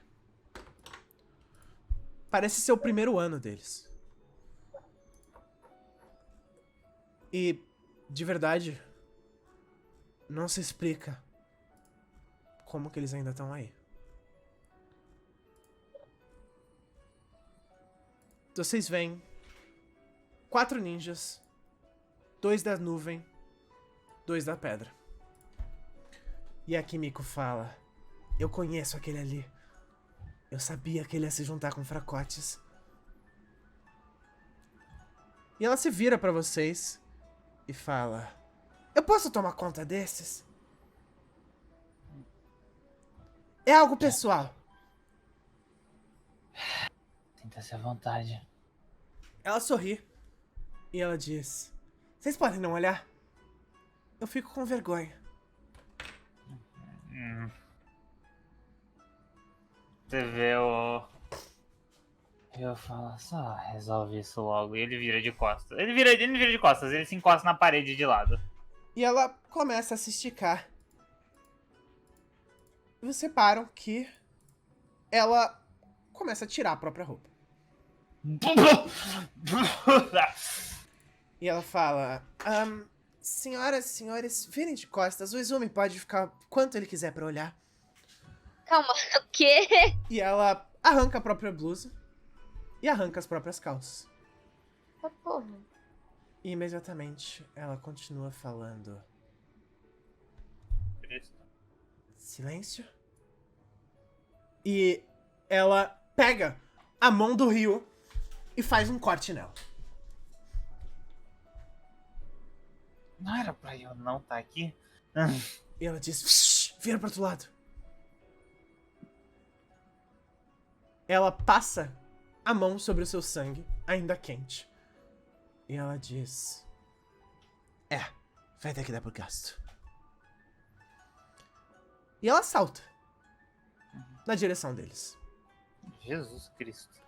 Parece ser o primeiro ano deles. E, de verdade, não se explica como que eles ainda estão aí. Vocês veem 4 ninjas, 2 da nuvem, 2 da pedra. E a Kimiko fala: eu conheço aquele ali. Eu sabia que ele ia se juntar com fracotes. E ela se vira pra vocês e fala: eu posso tomar conta desses? É algo pessoal. Sinta-se à vontade. Ela sorri e ela diz: vocês podem não olhar? Eu fico com vergonha. Você vê o... Eu falo, só resolve isso logo. E ele vira de costas. Ele não vira de costas, ele se encosta na parede de lado. E ela começa a se esticar. E vocês reparam que ela começa a tirar a própria roupa. E ela fala: senhoras e senhores, virem de costas. O Izumi pode ficar quanto ele quiser pra olhar. Calma, o quê? E ela arranca a própria blusa e arranca as próprias calças. Ah, porra. E imediatamente ela continua falando: silêncio. E ela pega a mão do Ryu e faz um corte nela. Não era pra eu não estar aqui? E ela diz: vira pro outro lado. Ela passa a mão sobre o seu sangue, ainda quente. E ela diz: vai ter que dar pro gasto. E ela salta na direção deles. Jesus Cristo.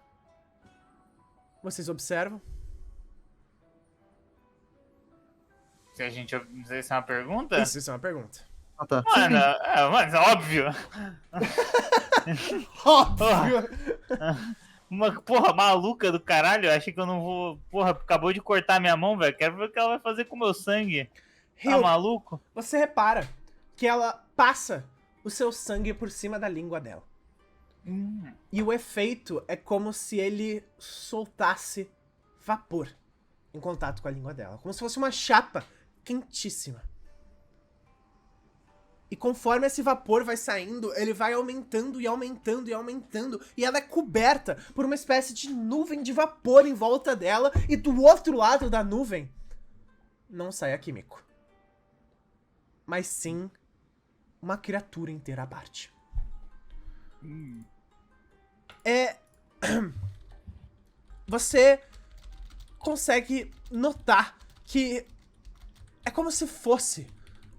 Vocês observam? Se a gente... Isso é uma pergunta? Isso é uma pergunta. Ah, tá. Mano, é óbvio. Óbvio! Uma porra maluca do caralho. Eu achei que eu não vou... Porra, acabou de cortar minha mão, velho. Quero ver o que ela vai fazer com o meu sangue. Tá Ryu, maluco? você repara que ela passa o seu sangue por cima da língua dela. E o efeito é como se ele soltasse vapor em contato com a língua dela. Como se fosse uma chapa quentíssima. E conforme esse vapor vai saindo, ele vai aumentando e aumentando e aumentando. E ela é coberta por uma espécie de nuvem de vapor em volta dela. E do outro lado da nuvem, não sai a Kimiko. Mas sim uma criatura inteira à parte. Você consegue notar que é como se fosse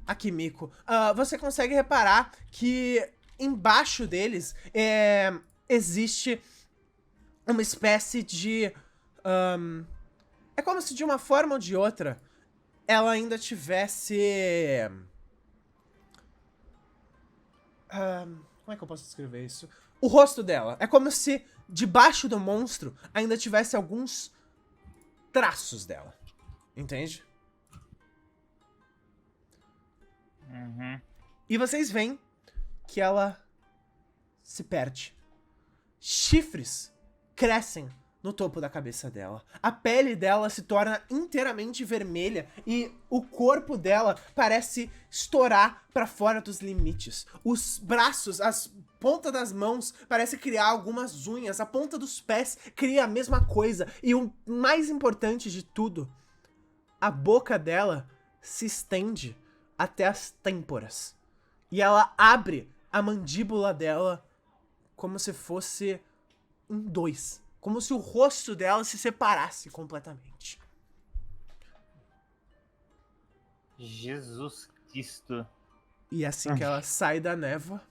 a Kimiko. Você consegue reparar que embaixo deles existe uma espécie de... é como se de uma forma ou de outra ela ainda tivesse... como é que eu posso descrever isso? O rosto dela. É como se debaixo do monstro ainda tivesse alguns traços dela. Entende? E vocês veem que ela se perde. Chifres crescem no topo da cabeça dela. A pele dela se torna inteiramente vermelha e o corpo dela parece estourar pra fora dos limites. Os braços, as pontas das mãos parece criar algumas unhas, a ponta dos pés cria a mesma coisa. E o mais importante de tudo, a boca dela se estende até as têmporas. E ela abre a mandíbula dela como se fosse em dois. Como se o rosto dela se separasse completamente. Jesus Cristo. E assim que ela sai da névoa,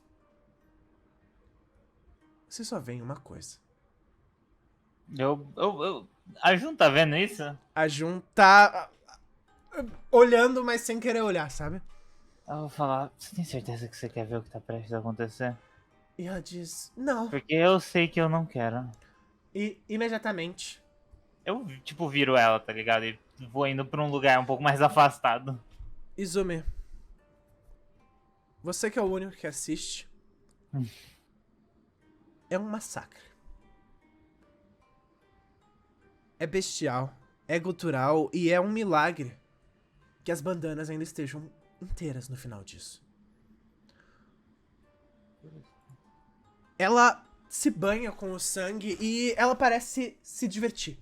você só vê uma coisa. A Jun tá vendo isso? A Jun tá olhando, mas sem querer olhar, sabe? Eu vou falar, você tem certeza que você quer ver o que tá prestes a acontecer? E ela diz, não. Porque eu sei que eu não quero. E imediatamente, Eu, tipo, viro ela, tá ligado? E vou indo pra um lugar um pouco mais afastado. Izumi, Você que é o único que assiste. É um massacre. É bestial, é gutural e é um milagre que as bandanas ainda estejam inteiras no final disso. Ela se banha com o sangue e ela parece se divertir.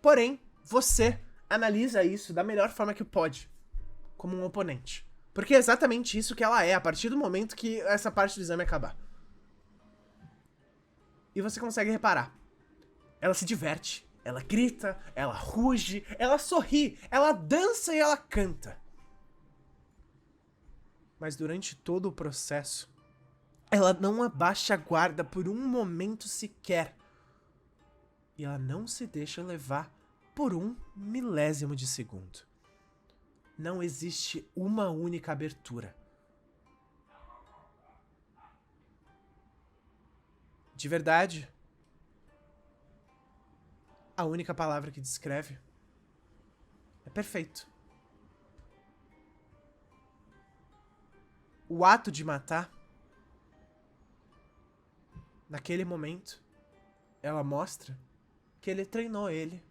Porém, você analisa isso da melhor forma que pode, como um oponente. Porque é exatamente isso que ela é, a partir do momento que essa parte do exame acabar. E você consegue reparar. Ela se diverte, ela grita, ela ruge, ela sorri, ela dança e ela canta. Mas durante todo o processo, ela não abaixa a guarda por um momento sequer. E ela não se deixa levar por um milésimo de segundo. Não existe uma única abertura. De verdade, a única palavra que descreve é perfeito. O ato de matar, naquele momento, ela mostra que ele treinou ele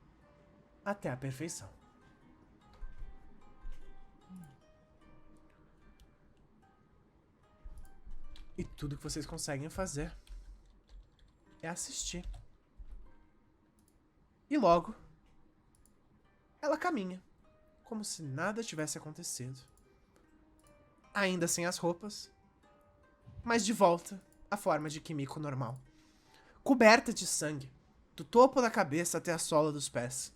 até a perfeição. E tudo que vocês conseguem fazer é assistir. E logo, ela caminha, como se nada tivesse acontecido. Ainda sem as roupas, mas de volta à forma de Kimiko normal. Coberta de sangue, do topo da cabeça até a sola dos pés.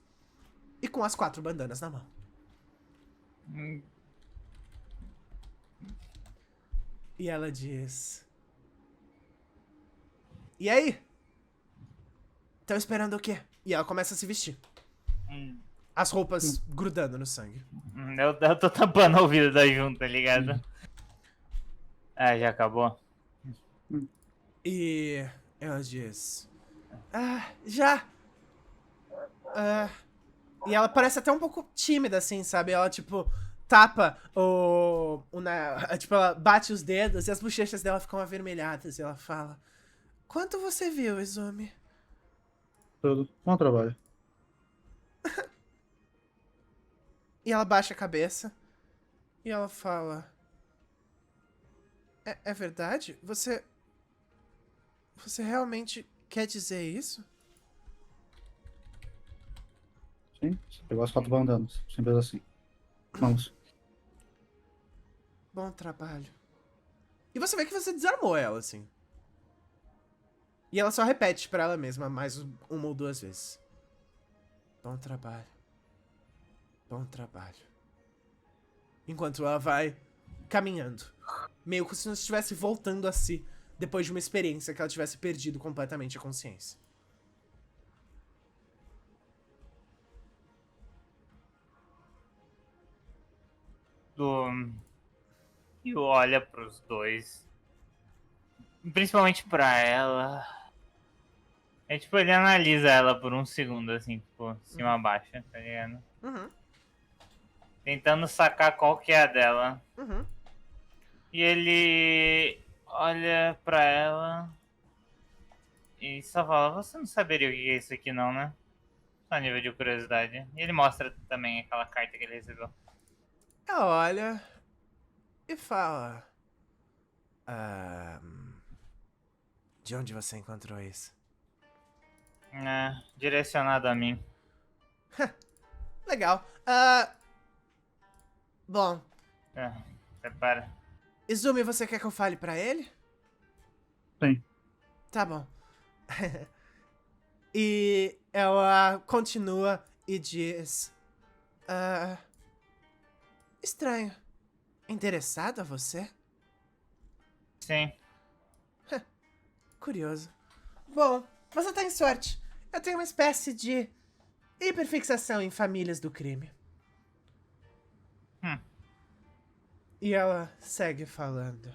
E com as 4 bandanas na mão. E ela diz... E aí? Estão esperando o quê? E ela começa a se vestir. As roupas grudando no sangue. Eu tô tampando o ouvido da Jun, tá ligado? Ah, já acabou? E ela diz... já! E ela parece até um pouco tímida, assim, sabe? Ela, tipo, tapa tipo, ela bate os dedos e as bochechas dela ficam avermelhadas. E ela fala... Quanto você viu, Izumi? Tudo. Bom trabalho. E ela baixa a cabeça. E ela fala... É verdade? Você realmente quer dizer isso? Sim, você pegou as 4 bandanas. Simples assim. Vamos. Bom trabalho. E você vê que você desarmou ela, assim. E ela só repete pra ela mesma mais uma ou 2 vezes. Bom trabalho. Bom trabalho. Enquanto ela vai caminhando. Meio como se não estivesse voltando a si. Depois de uma experiência que ela tivesse perdido completamente a consciência. E olha pros dois. Principalmente pra ela. É tipo, ele analisa ela por um segundo, assim, tipo, cima a baixo, tá ligado? Uhum. Tentando sacar qual que é a dela. Uhum. E ele olha pra ela e só fala, você não saberia o que é isso aqui não, né? Só a nível de curiosidade. E ele mostra também aquela carta que ele recebeu. Ela olha e fala... de onde você encontrou isso? Direcionado a mim. Legal. Bom, Prepara. Izumi, você quer que eu fale pra ele? Sim. Tá bom. E ela continua e diz... estranho. Interessado a você? Sim. Curioso. Bom, você tá em sorte. Eu tenho uma espécie de hiperfixação em famílias do crime. E ela segue falando.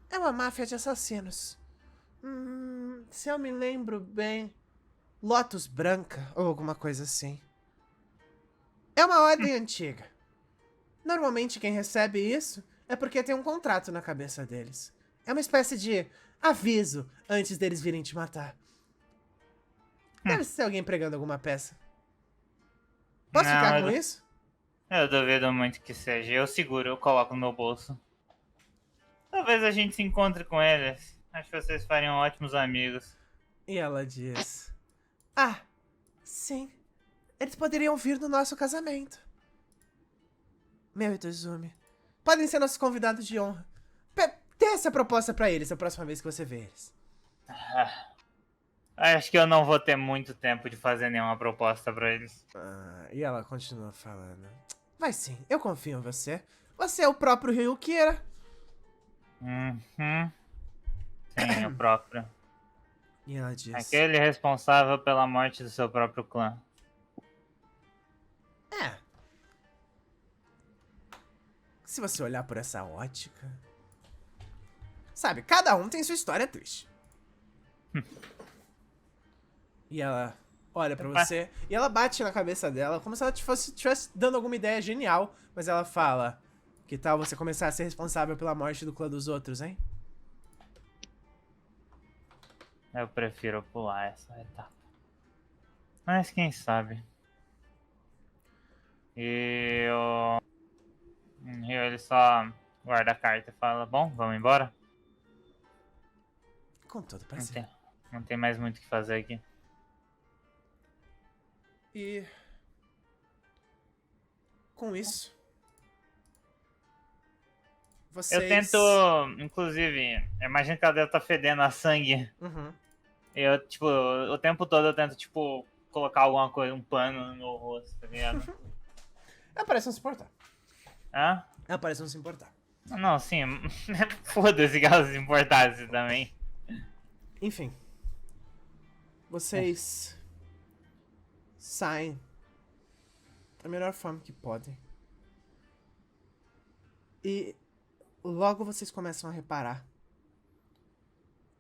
É uma máfia de assassinos. Se eu me lembro bem... Lotus Branca, ou alguma coisa assim. É uma ordem antiga. Normalmente quem recebe isso é porque tem um contrato na cabeça deles. É uma espécie de aviso antes deles virem te matar. Deve ser alguém pregando alguma peça. Posso Não, ficar eu com du- isso? Eu duvido muito que seja. Eu seguro, eu coloco no meu bolso. Talvez a gente se encontre com eles. Acho que vocês fariam ótimos amigos. E ela diz: Ah, sim. Eles poderiam vir no nosso casamento. Meu e do Izumi. Podem ser nossos convidados de honra. Dê essa proposta pra eles a próxima vez que você vê eles. Acho que eu não vou ter muito tempo de fazer nenhuma proposta pra eles. E ela continua falando. Vai sim, eu confio em você. Você é o próprio Ryukira. Uhum. Sim, o próprio. E ela diz: Aquele responsável pela morte do seu próprio clã. É. Se você olhar por essa ótica. Sabe, cada um tem sua história triste. E ela olha pra você e ela bate na cabeça dela como se ela estivesse dando alguma ideia genial. Mas ela fala: Que tal você começar a ser responsável pela morte do clã dos outros, hein? Eu prefiro pular essa etapa. Mas quem sabe? E o Ryo, ele só guarda a carta e fala: Bom, vamos embora? Com todo prazer. Não tem mais muito o que fazer aqui. E com isso, vocês... Eu tento, inclusive, imagina que ela deve estar fedendo a sangue. Uhum. Eu, tipo, o tempo todo eu tento, tipo, colocar alguma coisa, um pano no meu rosto, tá ligado? Ela parece não se importar. Hã? Ela parece não se importar. Não, sim, foda-se que ela se importasse também. Enfim. Vocês saem da melhor forma que podem. E logo vocês começam a reparar.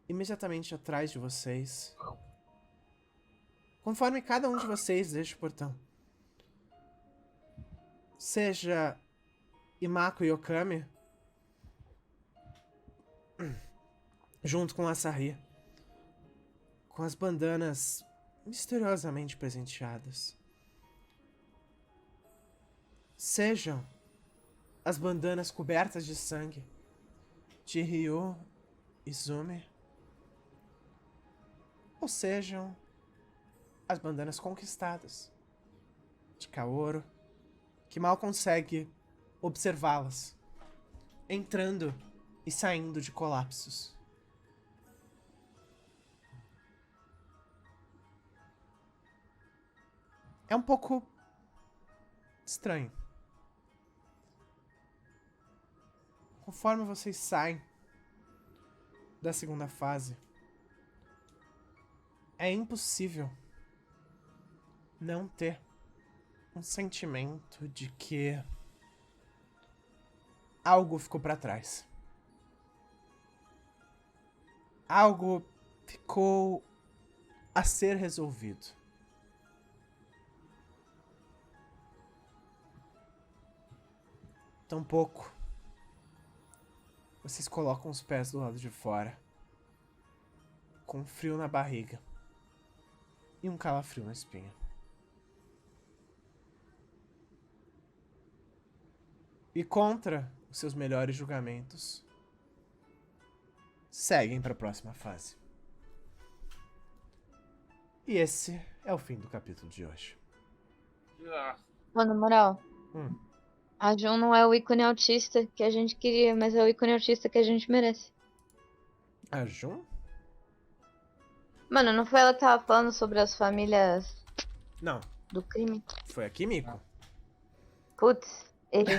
Imediatamente atrás de vocês. Conforme cada um de vocês deixa o portão. Seja Imako e Okami. Junto com a Asahi. Com as bandanas misteriosamente presenteadas. Sejam as bandanas cobertas de sangue de Ryu e Izumi. Ou sejam as bandanas conquistadas de Kaoru, que mal consegue observá-las, entrando e saindo de colapsos. É um pouco estranho. Conforme vocês saem da segunda fase, é impossível não ter um sentimento de que algo ficou pra trás. Algo ficou a ser resolvido. Tampouco vocês colocam os pés do lado de fora, com frio na barriga e um calafrio na espinha. E contra os seus melhores julgamentos, seguem para a próxima fase. E esse é o fim do capítulo de hoje. Mano, na moral, Hum. a Jun não é o ícone autista que a gente queria, mas é o ícone autista que a gente merece. A Jun? Mano, não foi ela que tava falando sobre as famílias Não, do crime? foi a Kimiko. Putz, errei.